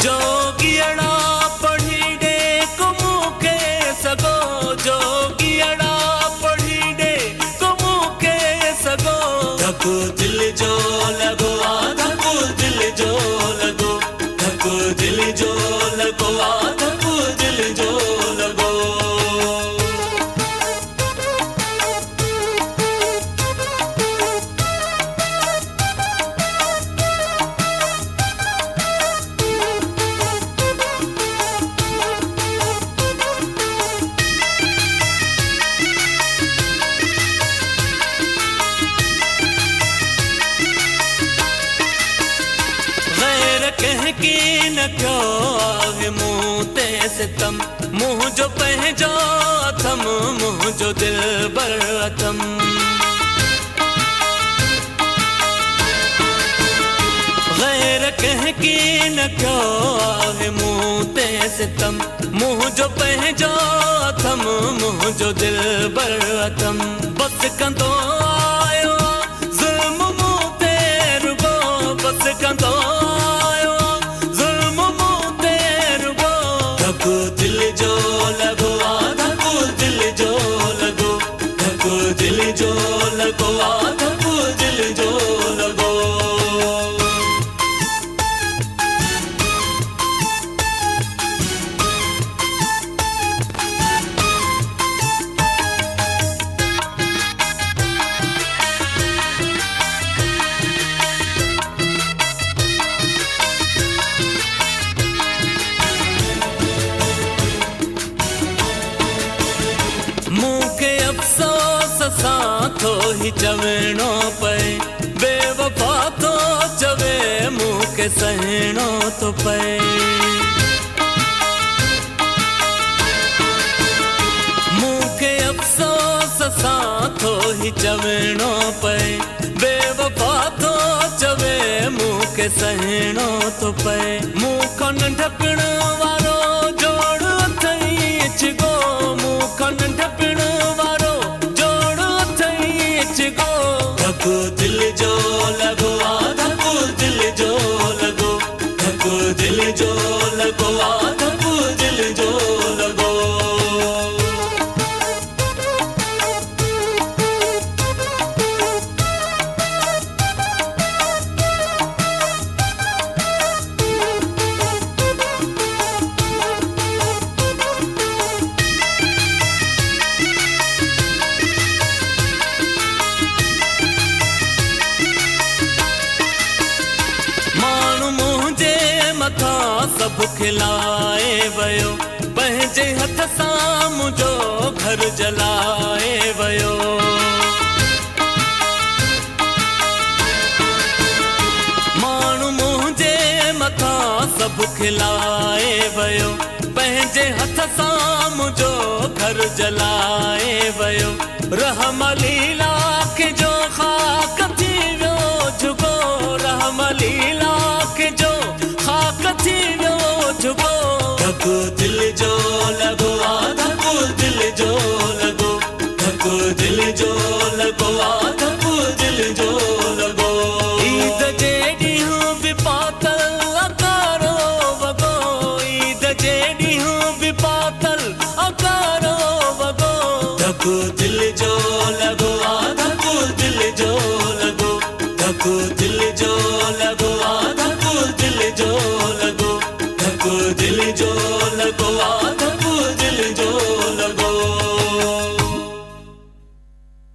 Speaker 4: जोगियड़ा पढ़ी ॾे को मूंखे सॻो, जोगियड़ा पढ़ी ॾे को मूंखे सॻो, धकु दिल जो लॻो आ, धकु दिल जो लॻो, धकु दिल जो लॻो आ, धकु दिल जो लॻो। की न क्यों आहे मुँह ते सितम, मुँह जो पंहिंजो अथम, मुँह जो दिल बर अथम। गैर कह की न क्यों आहे मुँह ते सितम, मुँह जो पंहिंजो अथम, मुँह जो दिल बर अथम। बस कंदो आयो ज़ुल्म मुँह ते रुगो, बस कंदो दिल जो लॻो आ, धकु दिल जो लॻो, धकु दिल जो लॻो आ, धकु दिल जो लॻो। अफ़सोस सां थो ही चवणो पए, बेवफा थो चवे मूंखे सहणो थो पए। मूंखे अफ़सोस सां थो ही चवणो पए, बेवफा थो चवे मूंखे सहणो थो पए। मूंखां नंढपण वारो जोड़ अथई अचिगो, मूंखां नंढपण धकु दिल जो लॻो आ, धकु दिल जो लॻो, धकु दिल जो लॻो आ, धकु दिल जो लॻो। सभु खिलाए वयो, पंहिंजे हथ सां मुंहिंजो घर जलाए वयो। माण्हू मुंहिंजे मथां सभु खिलाए वयो, पंहिंजे हथ सां मुंहिंजो घर जलाए वयो। रहम लीला खे जो ख़ाक थी वियो झुगो, रहम लीला खे जो ख़ाक थी वियो झुगो, धकु दिल जो लॻो आ, धकु दिल जो लॻो, धकु दिल जो लॻो आ, धकु दिल जो लॻो। ईद जे ॾींहुं बि पातल अकारो वॻो, ईद जे ॾींहुं बि पातल अकारो वॻो, धकु दिल जो लॻो आ, धकु दिल जो लॻो, धकु दिल जो लॻो आ, धकु दिल जो लॻो, धकु दिल जो लॻो आ।